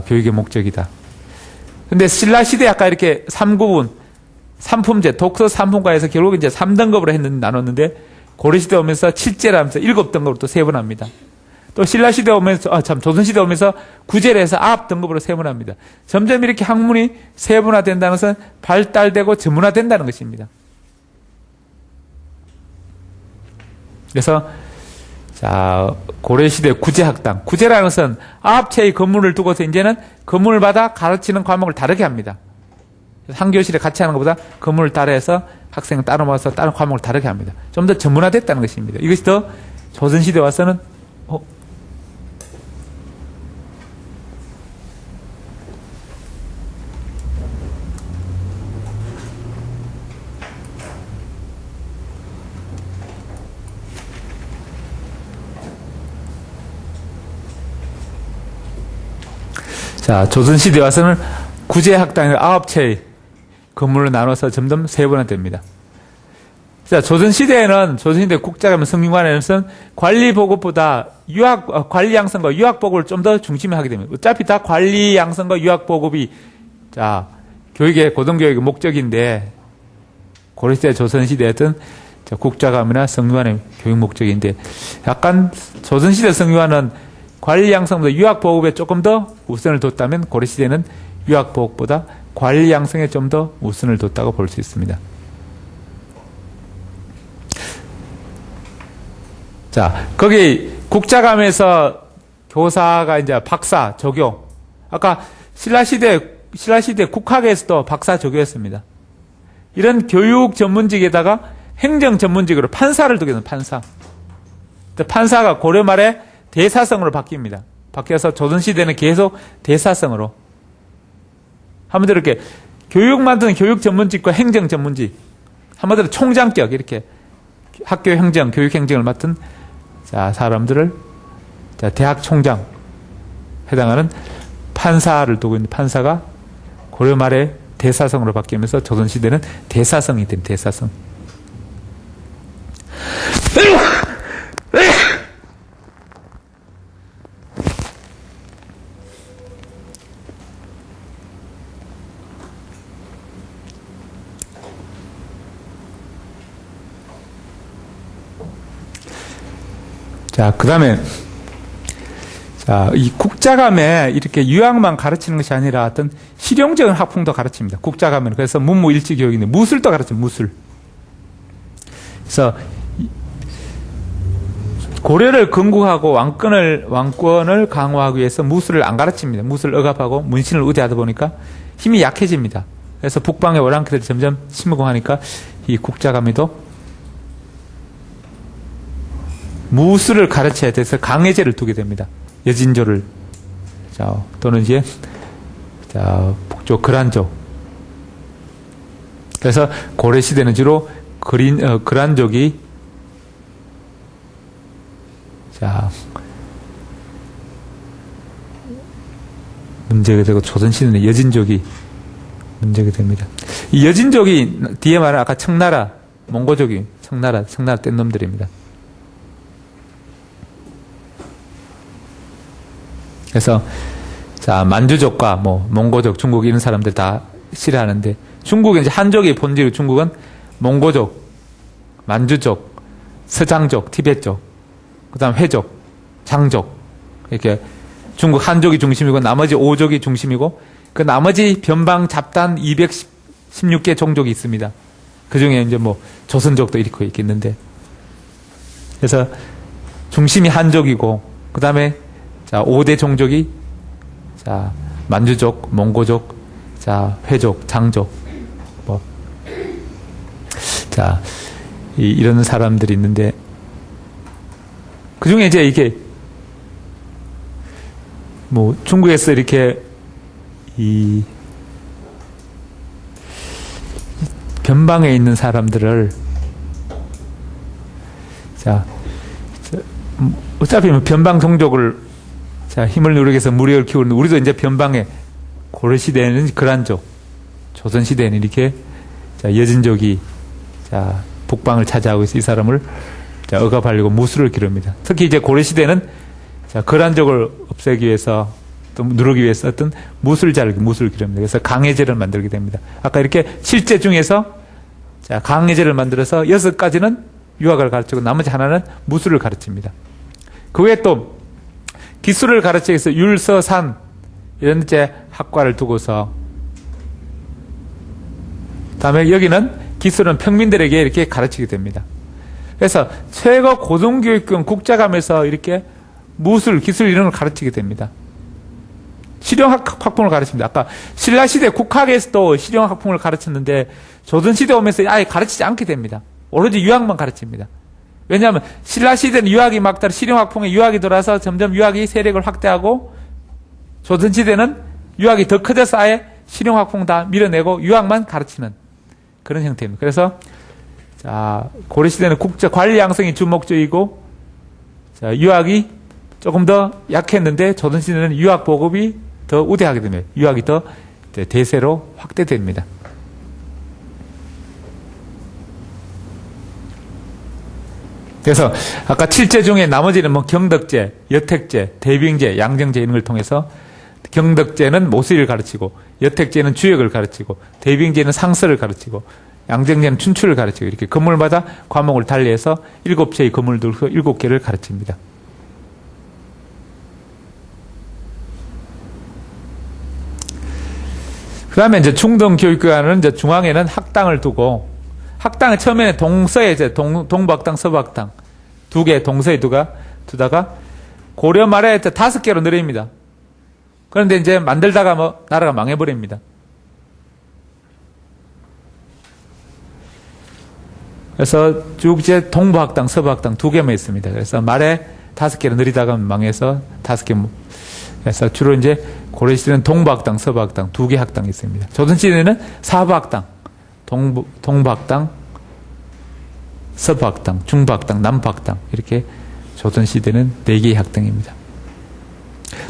교육의 목적이다. 근데 신라시대 아까 이렇게 3구분, 3품제, 독서 3품과에서 결국 이제 3등급으로 나눴는데 고려시대 오면서 7제를 하면서 7등급으로 또 세분합니다. 또 신라시대 오면서, 조선시대 오면서 9제를 해서 9등급으로 세분합니다. 점점 이렇게 학문이 세분화된다는 것은 발달되고 전문화된다는 것입니다. 그래서, 자, 고려시대 구제학당. 구제라는 것은 9채의 건물을 두고서 이제는 건물을 받아 가르치는 과목을 다르게 합니다. 한 교실에 같이 하는 것보다 건물을 따로 해서 학생을 따로 모아서 다른 과목을 다르게 합니다. 좀 더 전문화됐다는 것입니다. 이것이 더 조선시대 와서는, 자, 조선시대 와서는 구제학당을 9채의 건물로 나눠서 점점 세분화됩니다. 자, 조선시대 국자가면 성균관에서는 관리 보급보다 관리 양성과 유학 보급을 좀 더 중심에 하게 됩니다. 어차피 다 관리 양성과 유학 보급이, 자, 고등교육의 목적인데, 고려시대, 조선시대였던 국자감이나 성균관의 교육 목적인데, 약간 조선시대 성균관은 관리 양성보다 유학 보급에 조금 더 우선을 뒀다면, 고려시대는 유학 보급보다 관리 양성에 좀 더 우선을 뒀다고 볼 수 있습니다. 자, 거기 국자감에서 교사가 이제 박사, 조교. 아까 신라시대 국학에서도 박사, 조교였습니다. 이런 교육 전문직에다가 행정 전문직으로 판사를 두게 됩니다, 판사. 판사가 고려 말에 대사성으로 바뀝니다. 바뀌어서 조선시대는 계속 대사성으로. 한마디로 이렇게 교육 만드는 교육 전문직과 행정 전문직. 한마디로 총장격, 이렇게 학교 행정, 교육 행정을 맡은 자, 사람들을, 자, 대학 총장 해당하는 판사를 두고 있는 판사가 고려 말에 대사성으로 바뀌면서 조선시대는 대사성이 된 대사성. 자, 그 다음에, 자, 이 국자감에 이렇게 유학만 가르치는 것이 아니라 어떤 실용적인 학풍도 가르칩니다. 국자감은. 그래서 문무일치 교육인데, 무술도 가르쳐요, 무술. 그래서, 고려를 건국하고 왕권을 강화하기 위해서 무술을 안 가르칩니다. 무술을 억압하고 문신을 우대하다 보니까 힘이 약해집니다. 그래서 북방의 오랑캐들이 점점 침공하니까 이 국자감에도 무술을 가르쳐야 돼서 강해제를 두게 됩니다. 여진조를. 자, 또는 이제, 자, 북쪽 거란족. 그래서 고려시대는 주로 거란족이, 자, 문제가 되고 조선시대는 여진족이 문제가 됩니다. 이 여진족이 뒤에 말한 아까 청나라, 몽고족이 청나라 뗀 놈들입니다. 그래서, 자, 만주족과 몽고족, 중국 이런 사람들 다 싫어하는데, 중국은 이제 한족이 본질이고 중국은 몽고족, 만주족, 서장족, 티베트족, 그 다음 회족, 장족, 이렇게 중국 한족이 중심이고 나머지 5족이 중심이고, 그 나머지 변방 잡단 216개 종족이 있습니다. 그 중에 이제 조선족도 이렇게 있겠는데, 그래서 중심이 한족이고, 그 다음에 자, 5대 종족이, 자, 만주족, 몽고족, 자, 회족, 장족, 자, 이런 사람들이 있는데, 그 중에 이제 이게, 중국에서 이렇게, 변방에 있는 사람들을, 자, 어차피 변방 종족을 자, 힘을 누리기 위해서 무력을 키우는, 우리도 이제 변방에, 고려시대에는 거란족, 조선시대에는 이렇게, 자, 여진족이, 자, 북방을 차지하고 있어 이 사람을, 자, 억압하려고 무술을 기릅니다. 특히 이제 고려시대는, 자, 거란족을 없애기 위해서, 또 누르기 위해서 어떤 무술을 기릅니다. 그래서 강해제를 만들게 됩니다. 아까 이렇게 7제 중에서, 자, 강해제를 만들어서 6가지는 유학을 가르치고 나머지 하나는 무술을 가르칩니다. 그 외에 또, 기술을 가르치기 위해서 율서산 이런 이제 학과를 두고서 다음에 여기는 기술은 평민들에게 이렇게 가르치게 됩니다. 그래서 최고 고등교육권 국자감에서 이렇게 무술, 기술 이런 걸 가르치게 됩니다. 실용학풍을 가르칩니다. 아까 신라시대 국학에서도 실용학풍을 가르쳤는데 조선시대 오면서 아예 가르치지 않게 됩니다. 오로지 유학만 가르칩니다. 왜냐하면 신라시대는 유학이 막다른 실용학풍에 유학이 돌아서 점점 유학이 세력을 확대하고 조선시대는 유학이 더 커져서 아예 실용학풍 다 밀어내고 유학만 가르치는 그런 형태입니다. 그래서 자, 고려시대는 국제 관리 양성이 주목적이고 자, 유학이 조금 더 약했는데 조선시대는 유학 보급이 더 우대하게 됩니다. 유학이 더 대세로 확대됩니다. 그래서 아까 7제 중에 나머지는 뭐 경덕제, 여택제, 대빙제, 양정제 이런 걸 통해서 경덕제는 모수를 가르치고 여택제는 주역을 가르치고 대빙제는 상서를 가르치고 양정제는 춘추를 가르치고 이렇게 건물마다 과목을 달리해서 7채의 건물을 들고 7개를 가르칩니다. 그 다음에 이제 중등교육관은 이제 중앙에는 학당을 두고 학당을 처음에는 동서에 이제 동부학당, 서부학당 두 개, 동서에 두다가 고려 말에 5개로 늘립니다. 그런데 이제 만들다가 뭐 나라가 망해버립니다. 그래서 쭉 이제 동부학당, 서부학당 2개만 있습니다. 그래서 말에 5개로 늘리다가 망해서 5개. 그래서 주로 이제 고려시대는 동부학당, 서부학당 2개 학당이 있습니다. 조선시대는 사부학당, 동부학당, 서부학당, 중부학당, 남부학당 이렇게 조선시대는 4개의 학당입니다.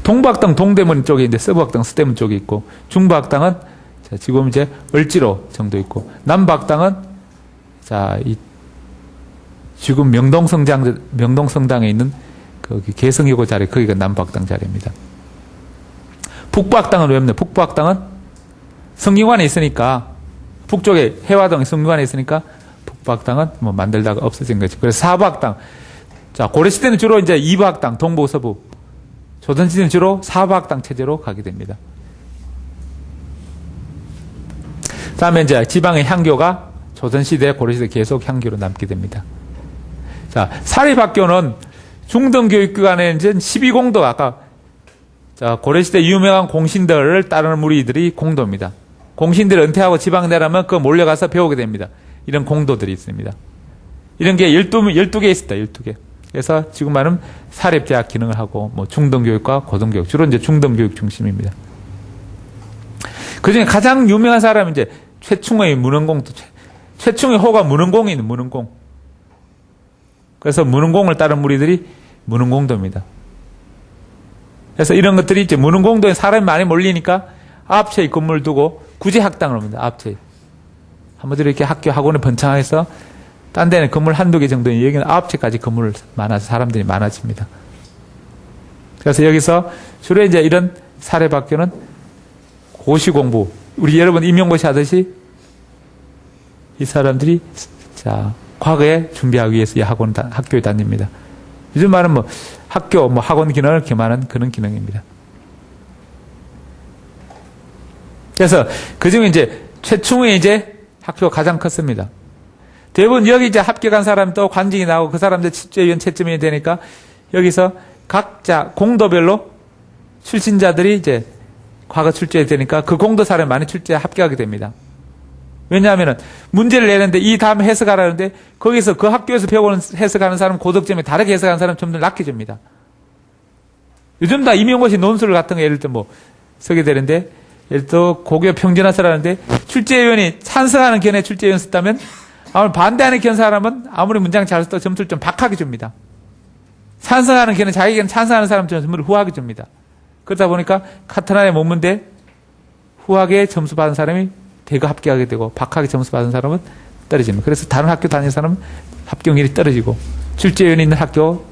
동부학당 동대문 쪽에 있는데 서부학당 서대문 쪽에 있고 중부학당은 지금 이제 을지로 정도 있고 남부학당은 지금 명동성당에 있는 거기 개성여고 자리 거기가 남부학당 자리입니다. 북부학당은 왜 없나요? 북부학당은 성균관에 있으니까 북쪽에 해화동 성균관에 있으니까 북부학당은 뭐 만들다가 없어진 거죠. 그래서 사부학당. 고려시대는 주로 이제 2부학당, 동부, 서부. 조선시대는 주로 사부학당 체제로 가게 됩니다. 다음에 이제 지방의 향교가 조선시대, 고려시대 계속 향교로 남게 됩니다. 사립학교는 중등교육기관에 이제 12공도 아까 고려시대 유명한 공신들을 따르는 무리들이 공도입니다. 공신들이 은퇴하고 지방 내려면 그 몰려가서 배우게 됩니다. 이런 공도들이 있습니다. 이런 게 12개 있습니다. 12개. 그래서 지금 말하면 사립대학 기능을 하고 뭐 중등교육과 고등교육 주로 이제 중등교육 중심입니다. 그 중에 가장 유명한 사람이 이제 최충의 문헌공도 최충의 호가 문헌공이 있는 문헌공. 그래서 문헌공을 따른 무리들이 문헌공도입니다. 그래서 이런 것들이 이제 문헌공도에 사람이 많이 몰리니까 아홉채의 건물 두고 굳이 학당을 옵니다. 아홉채. 한마디로 이렇게 학원에 번창해서 딴 데는 건물 한두 개 정도는 여기는 9채까지 건물 많아서 사람들이 많아집니다. 그래서 여기서 주로 이제 이런 사립학교는 고시 공부, 우리 여러분 임용고시 하듯이 이 사람들이 과거에 준비하기 위해서 이 학교에 다닙니다. 요즘 말은 뭐 학교, 학원 기능을 겸하는 그런 기능입니다. 그래서 그 중에 이제 최충의 이제 학교가 가장 컸습니다. 대부분 여기 이제 합격한 사람도 관직이 나오고 그 사람들 칠제위원 채점이 되니까 여기서 각자 공도별로 출신자들이 이제 과거 출제가 되니까 그 공도 사람이 많이 출제에 합격하게 됩니다. 왜냐하면 문제를 내는데 이 다음 해석하라는데 거기서 그 학교에서 배우는 해석하는 사람 고득점이 다르게 해석하는 사람 좀 더 낮게 줍니다. 요즘 다 임용고시 논술 같은 거 예를 들어 뭐 쓰게 되는데 예를 들어 고교 평준화서라는데 출제위원이 찬성하는 견해 출제위원 썼다면 아무리 반대하는 견 사람은 아무리 문장 잘 써도 점수를 좀 박하게 줍니다. 찬성하는 견해 자기에게는 찬성하는 사람 점수를 후하게 줍니다. 그러다 보니까 같은 안에 못 문데 후하게 점수 받은 사람이 대거 합격하게 되고 박하게 점수 받은 사람은 떨어집니다. 그래서 다른 학교 다니는 사람은 합격률이 떨어지고 출제위원이 있는 학교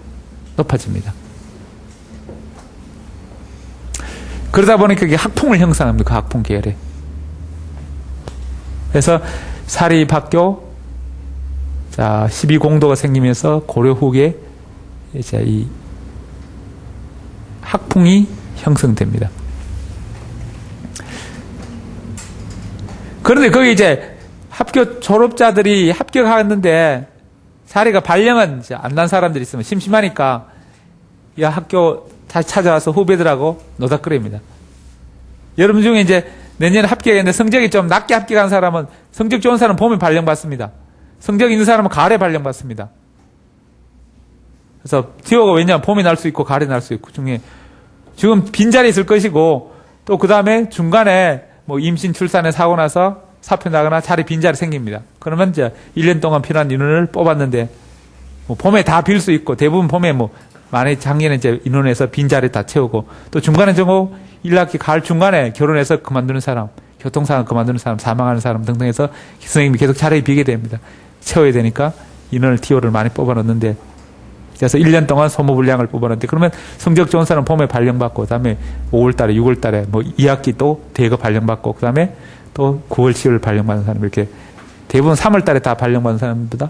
높아집니다. 그러다 보니까 그게 학풍을 형성합니다. 그 학풍 계열에. 그래서 사립학교 12공도가 생기면서 고려 후기에 이제 이 학풍이 형성됩니다. 그런데 거기 이제 학교 졸업자들이 합격하는데 자리가 발령은 안 난 사람들이 있으면 심심하니까 이 학교 다시 찾아와서 후배들하고 노닥거립니다. 여러분 중에 이제 내년에 합격했는데 성적이 좀 낮게 합격한 사람은 성적 좋은 사람은 봄에 발령받습니다. 성적 있는 사람은 가을에 발령받습니다. 그래서 티오가 왜냐하면 봄에 날 수 있고 가을에 날 수 있고 중에 지금 빈자리 있을 것이고 또 그 다음에 중간에 뭐 임신 출산에 사고 나서 사표 나거나 자리 빈자리 생깁니다. 그러면 이제 1년 동안 필요한 인원을 뽑았는데 뭐 봄에 다 빌 수 있고 대부분 봄에 뭐 만약 작년에 이제 인원에서 빈자리 다 채우고 또 중간에 정도 1학기 가을 중간에 결혼해서 그만두는 사람, 교통사고 그만두는 사람, 사망하는 사람 등등 해서 선생님이 계속 자리에 비게 됩니다. 채워야 되니까 인원을 TO를 많이 뽑아놓는데, 그래서 1년 동안 소모분량을 뽑아놓는데, 그러면 성적 좋은 사람 봄에 발령받고, 그 다음에 5월달에, 6월달에 뭐 2학기 또 대거 발령받고, 그 다음에 또 9월, 10월 발령받는 사람, 이렇게 대부분 3월달에 다 발령받는 사람보다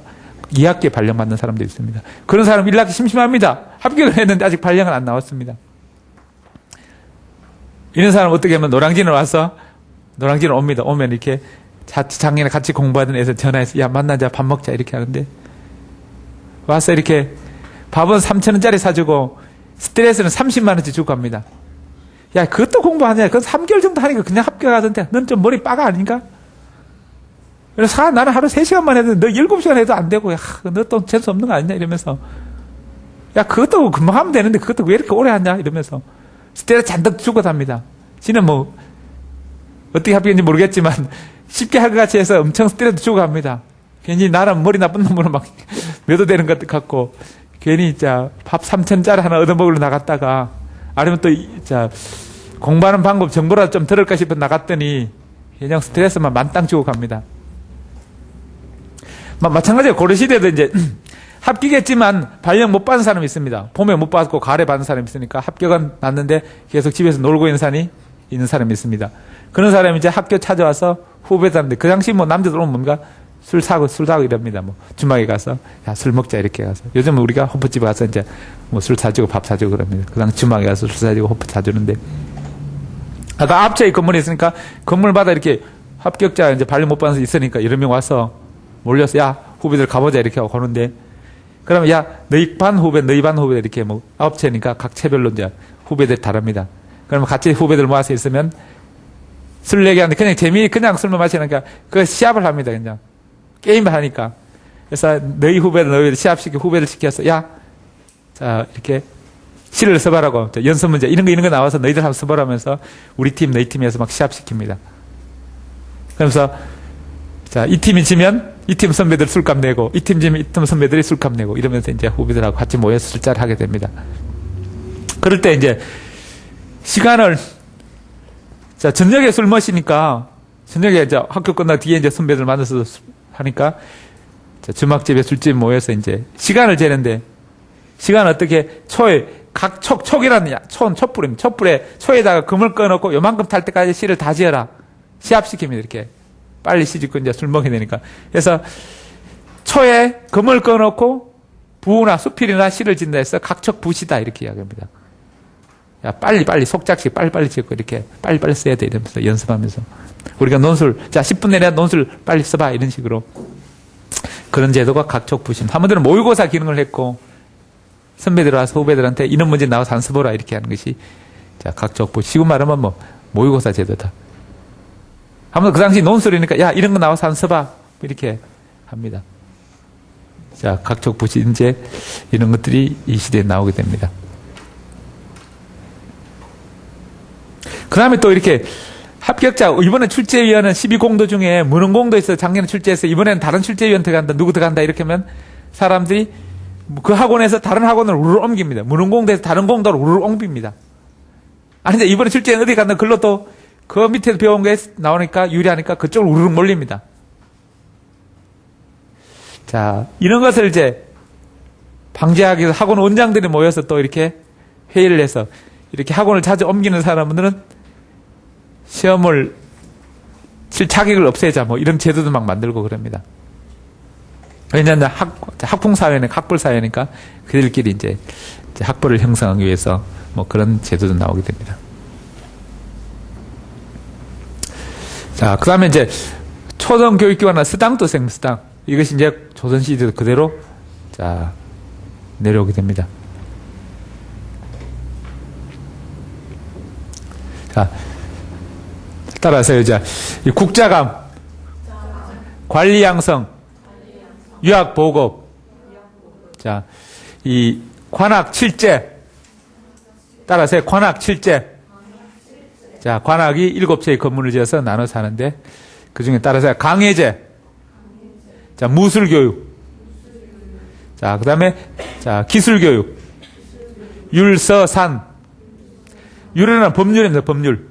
2학기에 발령받는 사람도 있습니다. 그런 사람 1학기 심심합니다. 합격을 했는데 아직 발령은 안 나왔습니다. 이런 사람 어떻게 하면 노량진을 와서, 노량진을 옵니다. 오면 이렇게 작년에 같이 공부하던 애에서 전화해서 야 만나자 밥 먹자 이렇게 하는데, 와서 이렇게 밥은 3,000원짜리 사주고 스트레스는 30만 원씩 주고 갑니다. 야 그것도 공부하냐, 그건 3개월 정도 하니까 그냥 합격하던데 넌 좀 머리 빠가 아닌가? 그래서 나는 하루 3시간만 해도 너 7시간 해도 안 되고, 야 너 또 재수 없는 거 아니냐 이러면서, 야 그것도 금방 하면 되는데 그것도 왜 이렇게 오래 하냐 이러면서 스트레스 잔뜩 주고 답니다. 지는 뭐 어떻게 합격인지 모르겠지만 쉽게 할 것 같이 해서 엄청 스트레스 주고 갑니다. 괜히 나는 머리 나쁜 놈으로 막 매도되는 것 같고, 괜히 진짜 밥 3,000원짜리 하나 얻어먹으러 나갔다가, 아니면 또 진짜 공부하는 방법 정보라도 좀 들을까 싶어 나갔더니 그냥 스트레스만 만땅 주고 갑니다. 마찬가지로 고려시대도 이제 합격했지만 발령 못 받은 사람이 있습니다. 봄에 못 받고 가을에 받은 사람이 있으니까 합격은 났는데 계속 집에서 놀고 있는 사람이 있습니다. 그런 사람이 이제 학교 찾아와서 후배들한테, 그 당시 뭐 남자들 오면 뭔가 술 사고 이럽니다. 뭐 주막에 가서 야 술 먹자 이렇게 가서, 요즘은 우리가 호프집에 가서 이제 뭐 술 사주고 밥 사주고 그럽니다. 그 당시 주막에 가서 술 사주고 호프 사주는데, 아까 앞차에 건물이 있으니까 건물마다 이렇게 합격자 이제 발령 못 받은 사람이 있으니까 여러 명 와서 몰려서 야 후배들 가보자 이렇게 하고 가는데, 그러면 야 너희 반 후배 이렇게 뭐 9채니까 각 채별로 이제 후배들 다릅니다. 그러면 같이 후배들 모아서 있으면 술 얘기하는데 그냥 술만 마시니까 그 시합을 합니다. 그냥 게임을 하니까. 그래서 너희 후배들 시합시키고 후배들 시켜서 야 자 이렇게 시를 써봐라고, 연습 문제 이런 거 나와서 너희들 한번 써보라면서 우리 팀 너희 팀에서 막 시합시킵니다. 그러면서 자 이 팀이 지면 이 팀 선배들 술값 내고, 이 팀 지면 이 팀 선배들이 술값 내고, 이러면서 이제 후배들하고 같이 모여서 술자를 하게 됩니다. 그럴 때 이제 시간을, 자 저녁에 술 마시니까, 저녁에 이제 학교 끝나 뒤에 이제 선배들 만나서 하니까 주막집에 술집 모여서 이제 시간을 재는데, 시간 어떻게 초에 각 촉이라는 촛불입니다. 촛불에 초에다가 금을 꺼놓고 요만큼 탈 때까지 시를 다 지어라. 시합시킵니다. 이렇게 빨리 시집고 이제 술 먹게 되니까. 그래서 초에 금을 꺼놓고 부나 수필이나 시를 짓는다 해서 각척 부시다 이렇게 이야기합니다. 야 빨리 속작식 빨리 짓고 이렇게 빨리 써야 돼 이러면서 연습하면서, 우리가 논술 자 10분 내내 논술 빨리 써봐 이런 식으로, 그런 제도가 각척 부심. 한 번들은 모의고사 기능을 했고 선배들 와서 후배들한테 이런 문제 나와서 안 써보라 이렇게 하는 것이 자 각척 부심. 지금 말하면 뭐 모의고사 제도다. 한번 그 당시 논술이니까 야 이런 거 나와서 안 써봐 이렇게 합니다. 자 각척 부심, 이제 이런 것들이 이 시대에 나오게 됩니다. 그 다음에 또 이렇게 합격자, 이번에 출제위원은 12공도 중에 문헌공도 있어서 작년에 출제해서 이번에는 다른 출제위원 들어간다, 누구 들어간다 이렇게 하면 사람들이 그 학원에서 다른 학원으로 우르르 옮깁니다. 문헌공도에서 다른 공도로 우르르 옮깁니다. 아니 근데 이번에 출제는 어디 갔나, 글로 또 그 밑에서 배운 게 나오니까 유리하니까 그쪽으로 우르르 몰립니다. 자 이런 것을 이제 방지하기 위해서 학원 원장들이 모여서 또 이렇게 회의를 해서, 이렇게 학원을 자주 옮기는 사람들은 시험을 칠 자격을 없애자 뭐 이런 제도도 막 만들고 그럽니다. 왜냐하면 학풍사회는 학벌사회니까 그들끼리 이제 학벌을 형성하기 위해서 뭐 그런 제도도 나오게 됩니다. 자, 그 다음에 이제 초등교육기관이나 수당도생 수당, 이것이 이제 조선시대도 그대로 자 내려오게 됩니다. 자, 따라서 이제 국자감, 관리양성, 유학보급, 자, 이 관악 7제, 따라서 관악 7제. 자, 관악이 7채의 건물을 지어서 나눠서 하는데, 그 중에 따라서 강해제, 자, 무술교육, 자, 그 다음에, 자, 기술교육, 율서산, 율에는 법률입니다. 법률.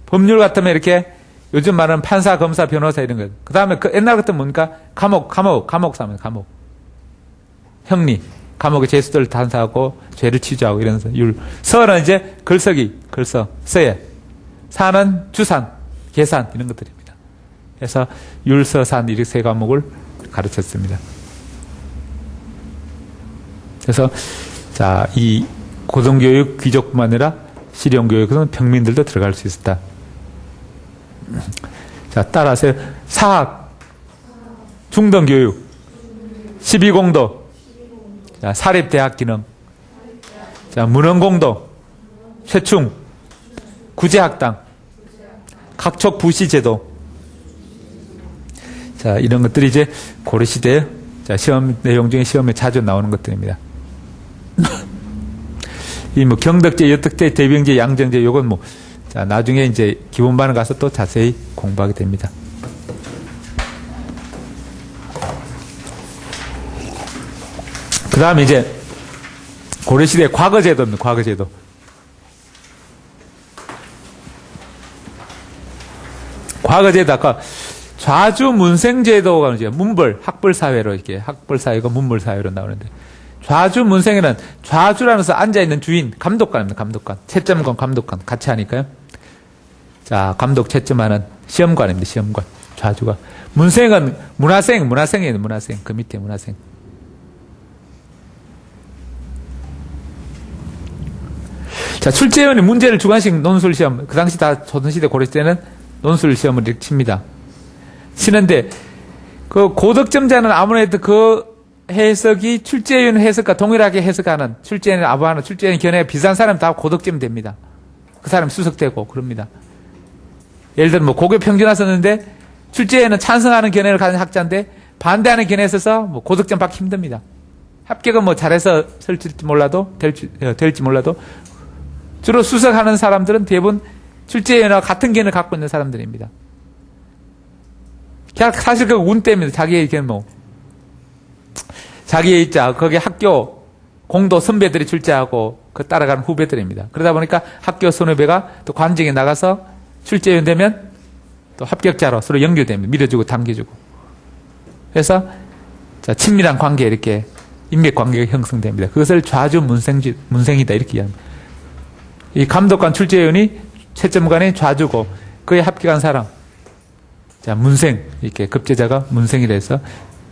법률 같으면 이렇게 요즘 말하는 판사, 검사, 변호사 이런 거. 그 다음에 그 옛날 같은 뭡니까? 감옥 사면 감옥. 형리. 감옥에 죄수들 단사하고 죄를 취조하고 이러면서 율. 서는 이제 글쓰기, 글서, 서예. 사는 주산, 계산 이런 것들입니다. 그래서 율서산 이렇게 세 과목을 가르쳤습니다. 그래서 자, 이 고등교육 귀족뿐만 아니라 실용교육은 평민들도 들어갈 수 있었다. 자, 따라서 사학, 중등교육, 12공도, 자, 사립대학 기능, 자, 문헌공도, 최충, 구제학당, 각촉 부시제도. 자, 이런 것들이 이제 고려시대 자, 시험 내용 중에 시험에 자주 나오는 것들입니다. 이 뭐 경덕제, 여덕제, 대병제, 양정제 요건 뭐 자, 나중에 이제 기본반을 가서 또 자세히 공부하게 됩니다. 그 다음에 이제 고려시대 과거제도입니다. 과거제도. 과거제도 아까 좌주문생제도가 이제 문벌, 학벌사회로 이렇게 학벌사회가 문벌사회로 나오는데 좌주문생에는 좌주라는 서 앉아있는 주인, 감독관입니다. 감독관. 채점관, 감독관. 같이 하니까요. 자, 감독 채점하는 시험관입니다. 시험관. 좌주가. 문생은 문화생이에요. 문화생. 그 밑에 문화생. 자, 출제위원이 문제를 주관식 논술시험. 그 당시 다 조선시대 고려시대는 논술시험을 이렇게 칩니다. 치는데, 그 고득점자는 아무래도 그 해석이 출제위원 해석과 동일하게 해석하는 출제위원 아부하는 출제위원 견해가 비슷한 사람 다 고득점 됩니다. 그 사람 수석되고 그럽니다. 예를 들어 뭐 고교 평준화 썼는데 출제위원은 찬성하는 견해를 가진 학자인데 반대하는 견해에 있어서 뭐 고득점 받기 힘듭니다. 합격은 뭐 잘해서 될지 몰라도 주로 수석하는 사람들은 대부분 출제위원과 같은 견해를 갖고 있는 사람들입니다. 사실 그 운 때문에 자기의 견해 뭐 자기의 입자, 거기 학교 공도 선배들이 출제하고 그 따라가는 후배들입니다. 그러다 보니까 학교 선후배가 또 관직에 나가서 출제위원 되면 또 합격자로 서로 연결됩니다. 밀어주고 당겨주고. 그래서 자, 친밀한 관계 이렇게 인맥 관계가 형성됩니다. 그것을 좌주 문생이다 이렇게 이야기합니다. 이 감독관 출제위원이 채점관이 좌주고 그에 합격한 사람 자, 문생 이렇게 급제자가 문생이라 해서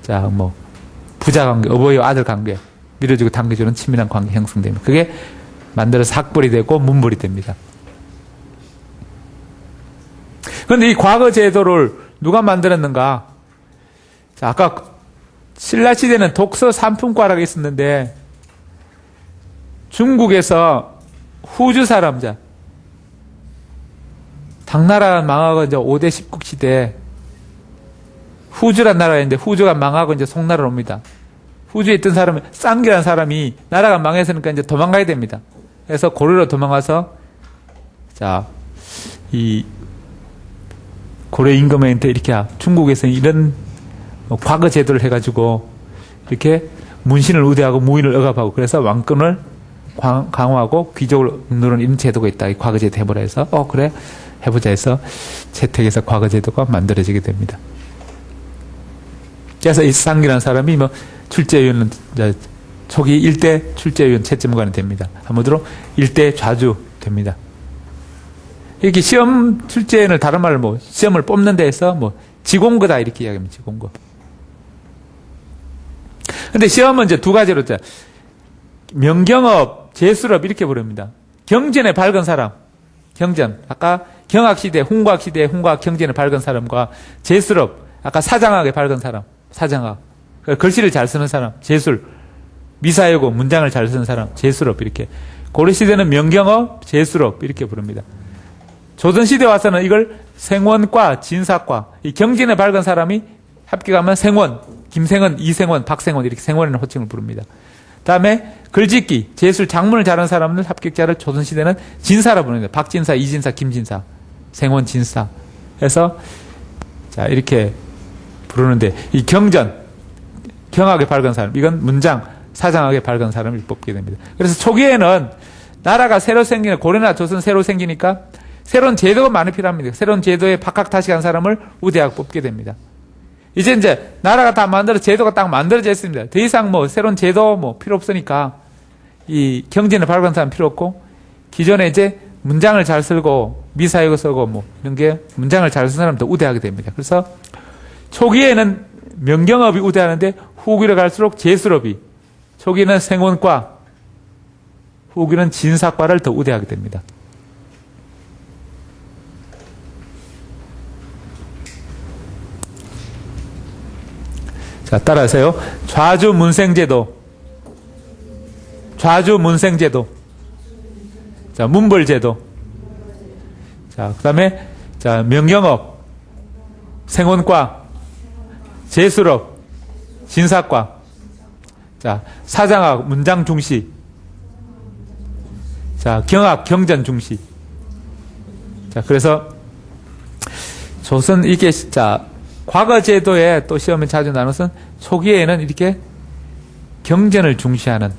자, 뭐 부자관계, 어버이와 아들 관계, 밀어주고 당겨주는 친밀한 관계 형성됩니다. 그게 만들어서 학벌이 되고 문벌이 됩니다. 그런데 이 과거 제도를 누가 만들었는가? 자, 아까 신라시대는 독서 삼품과라고 있었는데 중국에서 후주 사람, 자, 당나라가 망하고 이제 5대 10국 시대 후주란 나라가 있는데 후주가 망하고 이제 송나라로 옵니다. 후주에 있던 사람이 쌍기라는 사람이 나라가 망했으니까 이제 도망가야 됩니다. 그래서 고려로 도망가서 자, 이 고려 임금한테 이렇게 중국에서 이런 과거 제도를 해가지고 이렇게 문신을 우대하고 무인을 억압하고 그래서 왕권을 강화하고 귀족을 누르는 이런 제도가 있다. 이 과거 제도 해보라 해서 그래 해보자 해서 채택해서 과거 제도가 만들어지게 됩니다. 그래서 이 쌍기라는 사람이 뭐 출제위원은 초기 1대 출제위원 채점관이 됩니다. 한마디로 1대 좌주 됩니다. 이렇게 시험 출제위원을 다른 말로 뭐 시험을 뽑는 데에서 뭐 지공거다 이렇게 이야기합니다. 지공거. 근데 시험은 이제 두 가지로 명경업, 재수업 이렇게 부릅니다. 경전에 밝은 사람, 경전. 아까 경학시대, 홍과학시대, 홍과학 경전에 밝은 사람과 재수업, 아까 사장학에 밝은 사람. 사장학. 글씨를 잘 쓰는 사람, 재술. 미사여고, 문장을 잘 쓰는 사람, 재술업, 이렇게. 고려시대는 명경업, 재술업, 이렇게 부릅니다. 조선시대 와서는 이걸 생원과, 진사과, 이 경진에 밝은 사람이 합격하면 생원, 김생원, 이생원, 박생원, 이렇게 생원이라는 호칭을 부릅니다. 다음에 글짓기, 재술, 작문을 잘하는 사람들 합격자를 조선시대는 진사라 부릅니다. 박진사, 이진사, 김진사, 생원, 진사. 해서, 자, 이렇게 부르는데 이 경전, 경학에 밝은 사람, 이건 문장, 사장학에 밝은 사람을 뽑게 됩니다. 그래서 초기에는 나라가 새로 생기는, 고려나 조선 새로 생기니까 새로운 제도가 많이 필요합니다. 새로운 제도에 박학다식한 사람을 우대하고 뽑게 됩니다. 이제 나라가 다 제도가 딱 만들어져 있습니다. 더 이상 새로운 제도 필요 없으니까 이 경제는 발굴한 사람 필요 없고, 기존에 이제 문장을 잘 쓰고 미사역을 쓰고 이런 게 문장을 잘 쓰는 사람도 우대하게 됩니다. 그래서 초기에는 명경업이 우대하는데 후기로 갈수록 제술업이, 초기는 생원과, 후기는 진사과를 더 우대하게 됩니다. 자, 따라하세요. 좌주문생제도, 좌주문생제도, 자, 문벌제도, 자, 그 다음에, 자, 명경업, 생원과, 제술업, 진사과, 자, 사장학, 문장 중시, 자, 경학, 경전 중시. 자, 그래서 조선 이게, 자, 과거 제도에 또 시험에 자주 나눠서 초기에는 이렇게 경전을 중시하는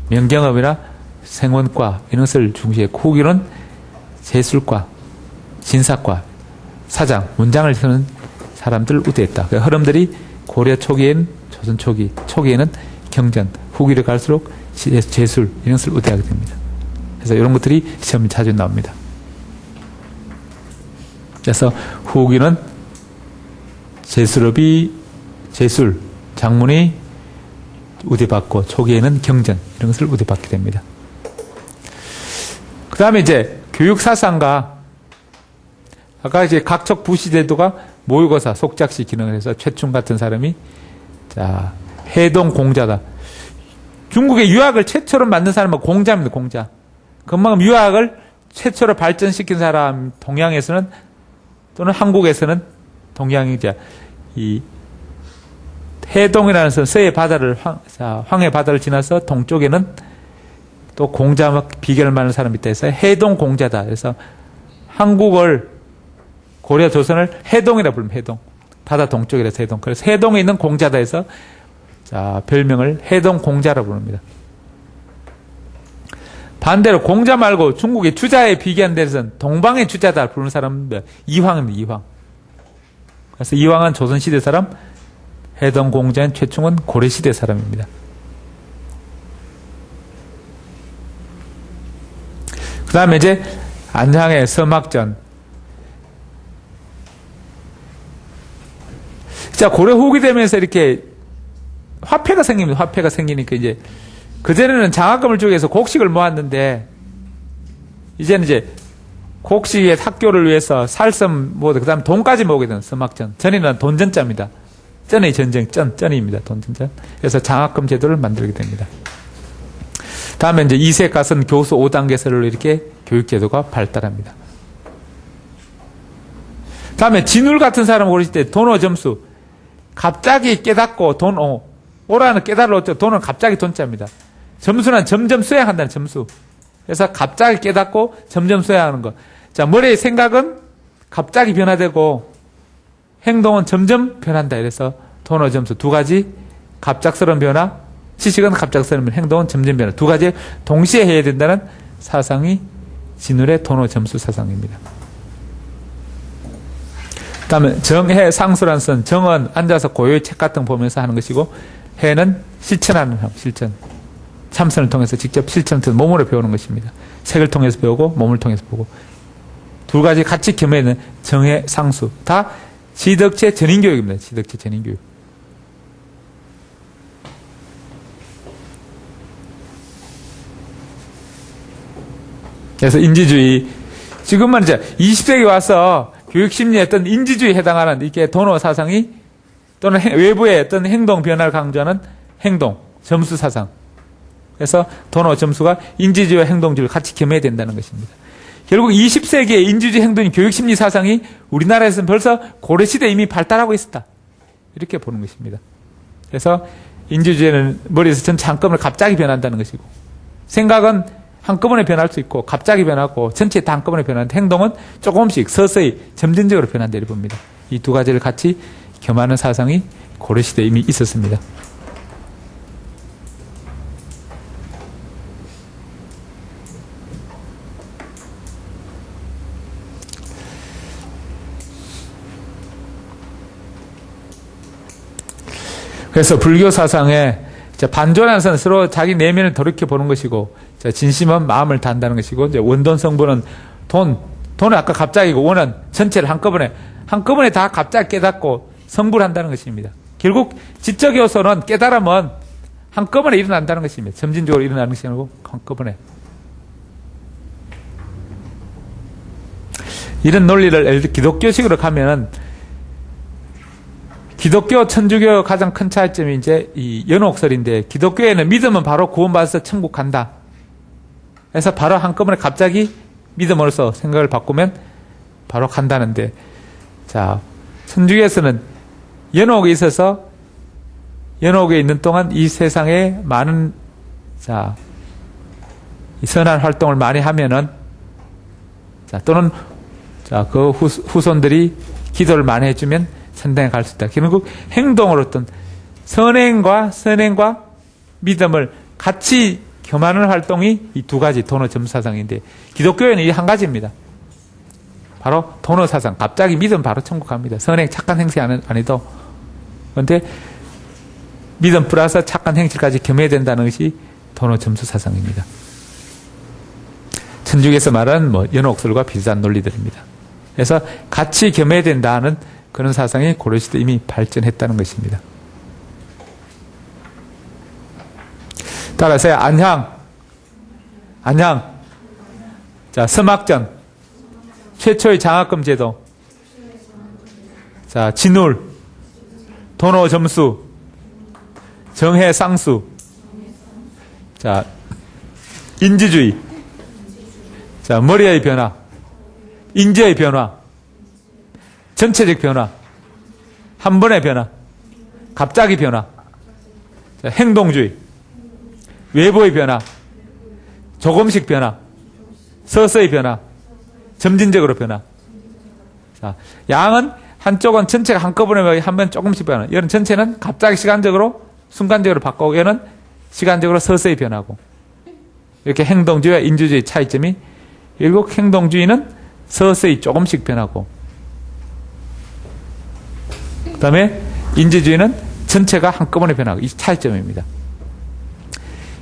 명경업이나 생원과 이런 것을 중시했고, 후기는 제술과, 진사과, 사장, 문장을 쓰는 사람들을 우대했다. 그 흐름들이 고려 초기엔, 조선 초기에는 경전, 후기를 갈수록 제술 이런 것을 우대하게 됩니다. 그래서 이런 것들이 시험에 자주 나옵니다. 그래서 후기는 제술업이, 제술, 장문이 우대받고, 초기에는 경전 이런 것을 우대받게 됩니다. 그 다음에 이제 교육사상가, 아까 이제 각척 부시제도가 모의고사, 속작시 기능을 해서 최충 같은 사람이, 자, 해동공자다. 중국의 유학을 최초로 만든 사람은 공자입니다, 공자. 그만큼 유학을 최초로 발전시킨 사람, 동양에서는, 또는 한국에서는 동양이 이제, 이, 해동이라는 서해 바다를, 황해 바다를 지나서 동쪽에는 또 공자와 비교를 많은 사람이 있다 해서 해동공자다. 그래서 한국을, 고려 조선을 해동이라 부릅니다. 해동. 바다 동쪽이라서 해동. 그래서 해동에 있는 공자다 해서, 자, 별명을 해동공자라 부릅니다. 반대로 공자 말고 중국의 주자에 비교한 데서는 동방의 주자다 부르는 사람은 이황입니다. 이황. 그래서 이황은 조선시대 사람, 해동공자인 최충은 고려시대 사람입니다. 그 다음에 이제 안장의 서막전. 자, 고려 후기 되면서 이렇게 화폐가 생깁니다. 화폐가 생기니까 이제 그전에는 장학금을 주기 위해서 곡식을 모았는데, 이제는 이제 곡식의 학교를 위해서 살섬 모으고, 그 다음에 돈까지 모으게 되는 서막전. 전에는 돈전자입니다. 전의 전쟁, 전입니다. 돈전자. 그래서 장학금 제도를 만들게 됩니다. 다음에 이제 이세가선 교수 5단계설로 이렇게 교육제도가 발달합니다. 다음에 진울 같은 사람 고르실 때 돈오 점수. 갑자기 깨닫고 오라는 깨달을 얻죠. 돈은 갑자기 돈자입니다. 점수는 점점 수행한다는 점수. 그래서 갑자기 깨닫고 점점 수행하는 것. 자, 머리의 생각은 갑자기 변화되고 행동은 점점 변한다. 그래서 돈오 점수 두 가지, 갑작스러운 변화, 지식은 갑작스러운 변화, 행동은 점점 변화. 두 가지 동시에 해야 된다는 사상이 진울의 돈오 점수 사상입니다. 그 다음에 정해 상수란 선, 정은 앉아서 고요히 책 같은 거 보면서 하는 것이고, 해는 실천하는 삶, 실천. 참선을 통해서 직접 실천을 통해서 몸으로 배우는 것입니다. 책을 통해서 배우고 몸을 통해서 보고. 두 가지 같이 겸해있는 정해 상수. 다 지덕체 전인교육입니다. 지덕체 전인교육. 그래서 인지주의. 지금은 이제 20세기 와서 교육심리에 어떤 인지주의에 해당하는 이렇게 도노 사상이 또는 외부의 어떤 행동 변화를 강조하는 행동, 점수 사상. 그래서 도노 점수가 인지주의와 행동주의를 같이 겸해야 된다는 것입니다. 결국 20세기의 인지주의 행동인 교육심리 사상이 우리나라에서는 벌써 고려시대에 이미 발달하고 있었다. 이렇게 보는 것입니다. 그래서 인지주의는 머리에서 전체 한꺼번에 갑자기 변한다는 것이고, 생각은 한꺼번에 변할 수 있고 갑자기 변하고 전체 다 한꺼번에 변하는데, 행동은 조금씩 서서히 점진적으로 변한다 이렇게 봅니다. 이 두 가지를 같이 겸하는 사상이 고려시대에 이미 있었습니다. 그래서 불교 사상에 반존하는 것은 서로 자기 내면을 돌이켜 보는 것이고, 진심은 마음을 다한다는 것이고, 이제 원돈 성분은 돈은 아까 갑자기고, 원은 전체를 한꺼번에 다 갑자기 깨닫고 성불한다는 것입니다. 결국 지적 요소는 깨달음은 한꺼번에 일어난다는 것입니다. 점진적으로 일어나는 것이 아니고 한꺼번에. 이런 논리를 예를 들어 기독교식으로 가면은, 기독교, 천주교 가장 큰 차이점이 이제 이 연옥설인데, 기독교에는 믿으면 바로 구원받아서 천국 간다. 그래서 바로 한꺼번에 갑자기 믿음으로써 생각을 바꾸면 바로 간다는데, 자, 천주교에서는 연옥에 있어서 연옥에 있는 동안 이 세상에 많은, 이 선한 활동을 많이 하면은, 또는, 그 후손들이 기도를 많이 해주면 천당에 갈 수 있다. 결국 행동으로 어떤 선행과 믿음을 같이 겸하는 활동이 이 두 가지 도노 점사상인데, 기독교에는 이 한 가지입니다. 바로 도노 사상. 갑자기 믿음 바로 천국 갑니다. 선행, 착한 행실 안 해도. 그런데 믿음 플러스 착한 행실까지 겸해야 된다는 것이 도노 점수 사상입니다. 천주교에서 말하는 연옥설과 비슷한 논리들입니다. 그래서 같이 겸해야 된다는 그런 사상이 고려시대 이미 발전했다는 것입니다. 따라서 안향. 자, 서막전. 최초의 장학금 제도. 자, 진울. 도노 점수. 정해 쌍수. 자, 인지주의. 자, 머리의 변화. 인지의 변화. 전체적 변화. 한 번의 변화. 갑자기 변화. 자, 행동주의. 외부의 변화. 조금씩 변화. 서서히 변화. 점진적으로 변화. 자, 양은 한쪽은 전체가 한꺼번에 한 번 조금씩 변화. 이런 전체는 갑자기 순간적으로 바꾸고, 얘는 시간적으로 서서히 변하고. 이렇게 행동주의와 인지주의 차이점이, 결국 행동주의는 서서히 조금씩 변하고, 그 다음에 인지주의는 전체가 한꺼번에 변하고, 이 차이점입니다.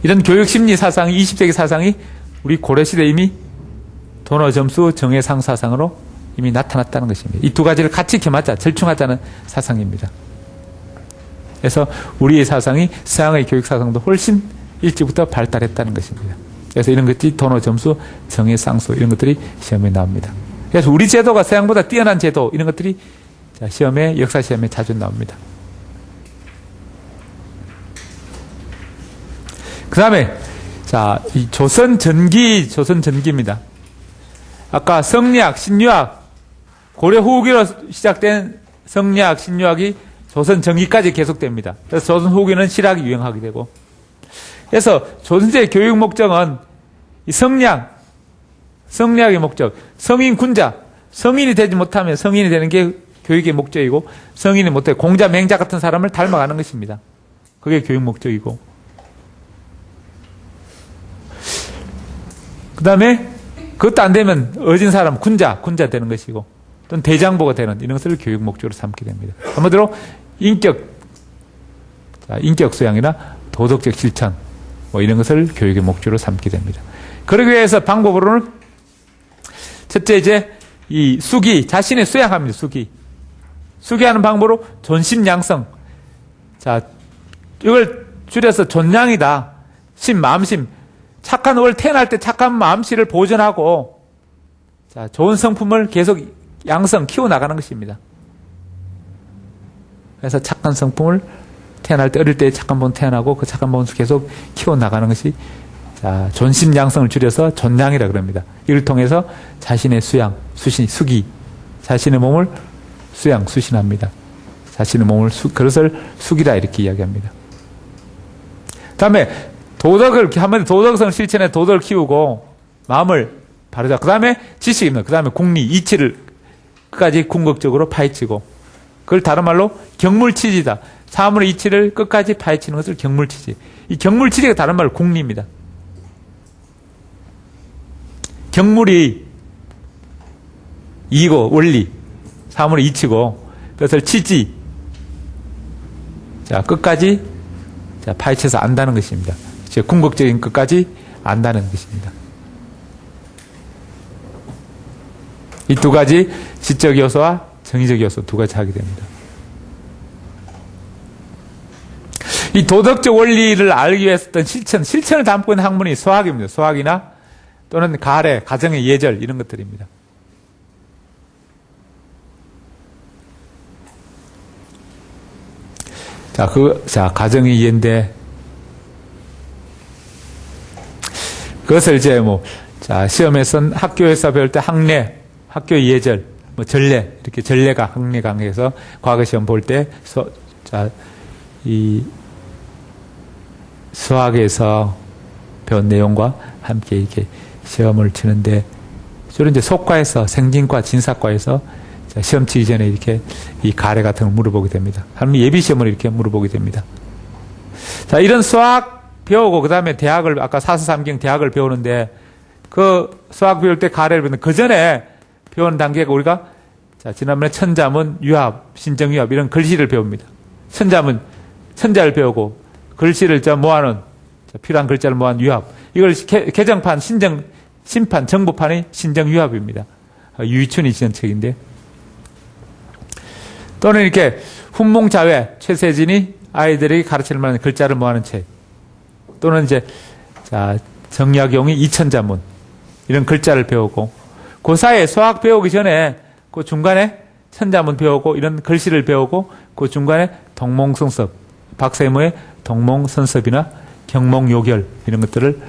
이런 교육심리 사상이, 20세기 사상이 우리 고려시대 이미 도노점수 정해상 사상으로 이미 나타났다는 것입니다. 이 두 가지를 같이 겸하자, 절충하자는 사상입니다. 그래서 우리의 사상이 서양의 교육 사상도 훨씬 일찍부터 발달했다는 것입니다. 그래서 이런 것들이 도노점수, 정해상수 이런 것들이 시험에 나옵니다. 그래서 우리 제도가 서양보다 뛰어난 제도 이런 것들이 시험에, 역사 시험에 자주 나옵니다. 그 다음에 이 조선 전기입니다. 아까 성리학, 신유학, 고려 후기로 시작된 성리학, 신유학이 조선 전기까지 계속됩니다. 그래서 조선 후기는 실학이 유행하게 되고, 그래서 조선시대 교육 목적은 이 성리학의 목적, 성인 군자, 성인이 되지 못하면 성인이 되는 게 교육의 목적이고, 성인이 못해 공자, 맹자 같은 사람을 닮아가는 것입니다. 그게 교육 목적이고, 그 다음에 그것도 안 되면 어진 사람, 군자 되는 것이고, 또는 대장보가 되는 이런 것을 교육 목적으로 삼게 됩니다. 한마디로 인격 수양이나 도덕적 실천 이런 것을 교육의 목적으로 삼게 됩니다. 그러기 위해서 방법으로는 첫째 이 수기, 자신의 수양합니다. 수기하는 방법으로 존심양성. 이걸 줄여서 존양이다. 마음심. 착한 월 태어날 때 착한 마음씨를 보존하고, 좋은 성품을 계속 양성, 키워나가는 것입니다. 그래서 착한 성품을 태어날 때, 어릴 때 착한 본 태어나고, 그 착한 본을 계속 키워나가는 것이, 존심 양성을 줄여서 존양이라 그럽니다. 이를 통해서 자신의 수기, 자신의 몸을 수신합니다. 자신의 몸을 그것을 수기라 이렇게 이야기합니다. 그 다음에 한마디 도덕성을 실천해 도덕을 키우고, 마음을 바르자. 그 다음에 지식입니다. 그 다음에 공리, 이치를 끝까지 궁극적으로 파헤치고, 그걸 다른 말로 경물치지다. 사물의 이치를 끝까지 파헤치는 것을 경물치지. 이 경물치지가 다른 말로 공리입니다. 경물이 이고 원리, 사물의 이치고, 그것을 치지. 자, 끝까지 자, 파헤쳐서 안다는 것입니다. 즉, 궁극적인 끝까지 안다는 것입니다. 이 두 가지 지적 요소와 정의적 요소 두 가지 하게 됩니다. 이 도덕적 원리를 알기 위해서 어떤 실천을 담고 있는 학문이 수학입니다. 수학이나 또는 가래, 가정의 예절 이런 것들입니다. 자, 가정의 이해인데 그것을 이제 시험에서는 학교에서 배울 때 학례, 학교의 예절, 전례, 이렇게 전례가 학례 강의에서 과거 시험 볼 때 이 수학에서 배운 내용과 함께 이렇게 시험을 치는데 주로 이제 속과에서 생진과 진사과에서 시험 치기 전에 이렇게 이 가래 같은 걸 물어보게 됩니다. 하면 예비 시험을 이렇게 물어보게 됩니다. 자, 이런 수학 배우고 그 다음에 대학을 아까 사서삼경 대학을 배우는데 그 수학 배울 때 가래를 배우는데 그 전에 배우는 단계가 우리가 지난번에 천자문, 유합, 신정유합 이런 글씨를 배웁니다. 천자문, 천자를 배우고 글씨를 모아놓은 필요한 글자를 모아놓은 유합. 이걸 개정판, 심판, 정부판이 신정유합입니다. 유이춘이 지은 책인데 또는 이렇게 훈몽자회, 최세진이 아이들이 가르칠 만한 글자를 모아놓은 책. 또는 이제 정약용이 이천자문 이런 글자를 배우고 그 사이에 수학 배우기 전에 그 중간에 천자문 배우고 이런 글씨를 배우고 그 중간에 동몽성섭, 박세무의 동몽선섭이나 경몽요결 이런 것들을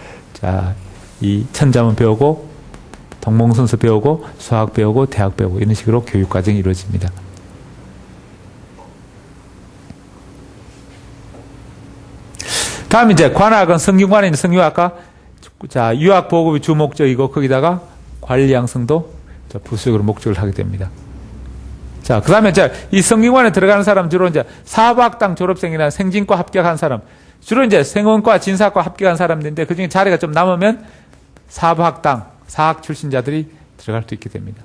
이 천자문 배우고 동몽선섭 배우고 수학 배우고 대학 배우고 이런 식으로 교육 과정이 이루어집니다. 다음 이제 관학은 성균관에 있는 성유학과 유학 보급이 주 목적이고 거기다가 관리 양성도 부수적으로 목적을 하게 됩니다. 자, 그 다음에 이 성균관에 들어가는 사람 주로 이제 사학당 졸업생이나 생진과 합격한 사람, 주로 이제 생원과 진사과 합격한 사람들인데 그 중에 자리가 좀 남으면 사학당, 사학 출신자들이 들어갈 수 있게 됩니다.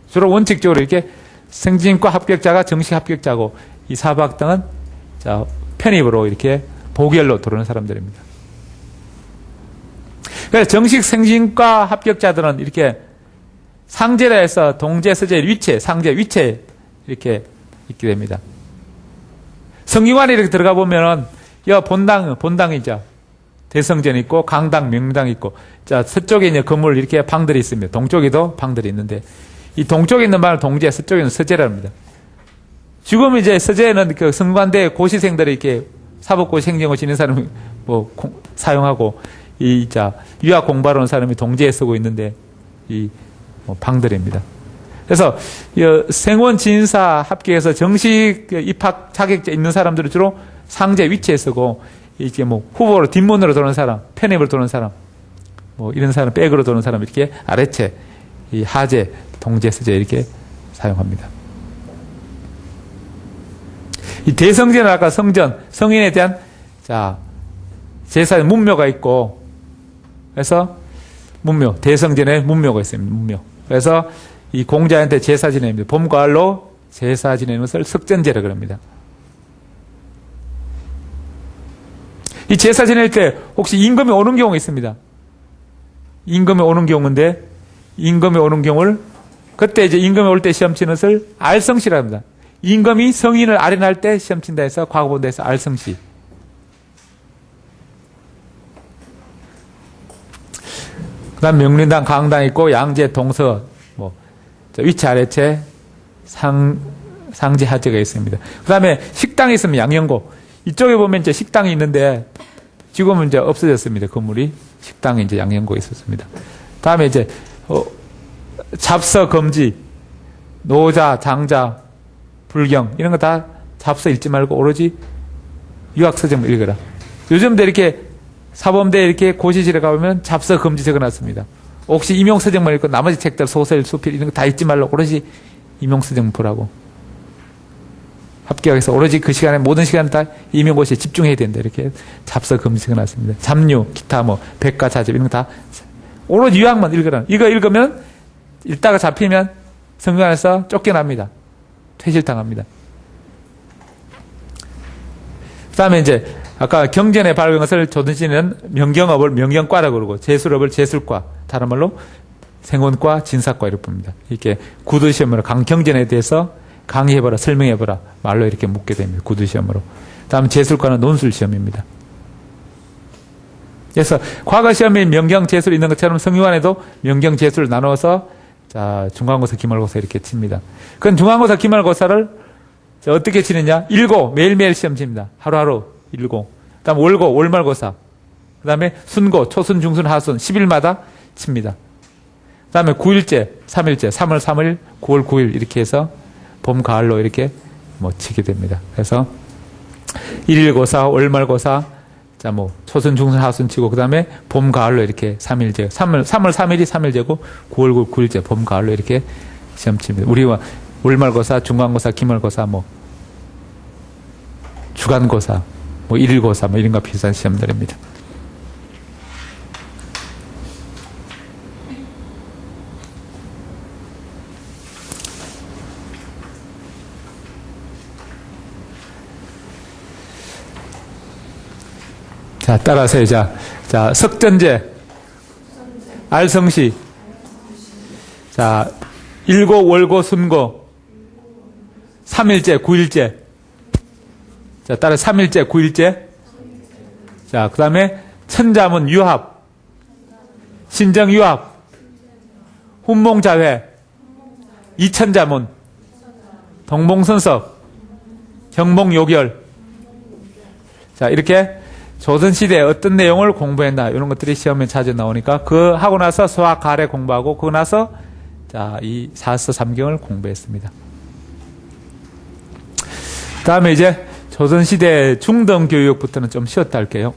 주로 원칙적으로 이렇게 생진과 합격자가 정식 합격자고 이 사학당은 편입으로 이렇게 보결로 들어오는 사람들입니다. 그래서 정식 생진과 합격자들은 이렇게 상제라 해서 동제, 서제, 위체, 상제, 위체 이렇게 있게 됩니다. 성균관에 이렇게 들어가 보면은 본당이죠. 대성전 있고 강당, 명당 있고 서쪽에 이제 건물 이렇게 방들이 있습니다. 동쪽에도 방들이 있는데 이 동쪽에 있는 방을 동제, 서쪽에 있는 서제랍니다. 지금 이제 서제는 그 성관대 고시생들이 이렇게 사법고시 행정고시 있는 사람이 사용하고 유학 공부하러 온 사람이 동제에 쓰고 있는데 방들입니다. 그래서 생원 진사 합격해서 정식 입학 자격증 있는 사람들은 주로 상제 위치에 쓰고 이게 후보로 뒷문으로 도는 사람, 편입으로 도는 사람, 이런 사람 백으로 도는 사람 이렇게 아래채, 이 하제, 동제, 서제 이렇게 사용합니다. 이 대성제는 아까 성전, 성인에 대한 제사의 문묘가 있고 그래서 문묘, 대성전에 문묘가 있습니다. 문묘. 그래서 이 공자한테 제사 지냅니다. 봄, 가을로 제사 지내는 것을 석전제라고 합니다. 이 제사 지낼 때 혹시 임금이 오는 경우가 있습니다. 임금이 오는 경우인데 임금이 오는 경우를 그때 이제 임금이 올 때 시험 치는 것을 알성시라고 합니다. 임금이 성인을 아련할 때 시험 친다 해서 과거본다해서 알성시. 그 다음 명륜당, 강당 있고 양재, 동서, 위치, 아래채, 상지, 하재가 있습니다. 그 다음에 식당이 있으면 양영고. 이쪽에 보면 이제 식당이 있는데 지금은 이제 없어졌습니다. 건물이. 식당이 이제 양영고에 있었습니다. 다음에 이제, 잡서, 검지, 노자, 장자, 불경, 이런 거 다 잡서 읽지 말고 오로지 유학서적만 읽어라. 요즘도 이렇게 사범대에 이렇게 고시실에 가보면 잡서, 검지 적어놨습니다. 혹시 임용서적만 읽고 나머지 책들, 소설, 수필 이런 거 다 읽지 말고 오로지 임용서적만 보라고. 합격해서 오로지 그 시간에 모든 시간을 다 임용고시에 집중해야 된다. 이렇게 잡서, 검지 적어놨습니다. 잡류, 기타 백과 자집 이런 거 다 오로지 유학만 읽으라. 이거 읽으면 읽다가 잡히면 성균관에서 쫓겨납니다. 퇴실당합니다. 다음에 이제 아까 경전에 발견한 것을 조선시대는 명경업을 명경과라고 그러고 제술업을 제술과, 다른 말로 생원과 진사과 이렇게 봅니다. 이렇게 구두시험으로 경전에 대해서 강의해보라, 설명해보라 말로 이렇게 묻게 됩니다. 구두시험으로. 다음 제술과는 논술시험입니다. 그래서 과거 시험에 명경, 제술 있는 것처럼 성균관에도 명경, 제술을 나누어서 자 중간고사, 기말고사 이렇게 칩니다. 그건 중간고사, 기말고사를 어떻게 치느냐? 일고 매일매일 시험 칩니다. 하루하루 일고. 그다음 월고, 월말고사. 그다음에 순고, 초순, 중순, 하순 10일마다 칩니다. 그다음에 9일째, 3일째, 3월 3일, 9월 9일 이렇게 해서 봄, 가을로 이렇게 뭐 치게 됩니다. 그래서 일일고사, 월말고사, 자 뭐 초순, 중순, 하순 치고 그다음에 봄, 가을로 이렇게 3일째, 3월 3일이 3일째고 9월 9일째 봄, 가을로 이렇게 시험 칩니다. 우리와 월말고사, 중간고사, 기말고사, 뭐 주간고사, 뭐 일일고사, 뭐 이런 거 비슷한 시험들입니다. 자, 따라서 자, 석전제, 알성시, 자, 일고, 월고, 순고, 3일째, 9일째. 자, 따라 3일째, 9일째. 자, 그 다음에 천자문, 유합, 신정유합, 훈몽자회, 이천자문, 동봉선석, 경몽요결. 자, 이렇게 조선시대에 어떤 내용을 공부했나 이런 것들이 시험에 자주 나오니까 그 하고 나서 수학 가래 공부하고 그거 나서 자, 이 사서 삼경을 공부했습니다. 다음에 이제 조선시대 중등교육부터는 좀 쉬었다 할게요.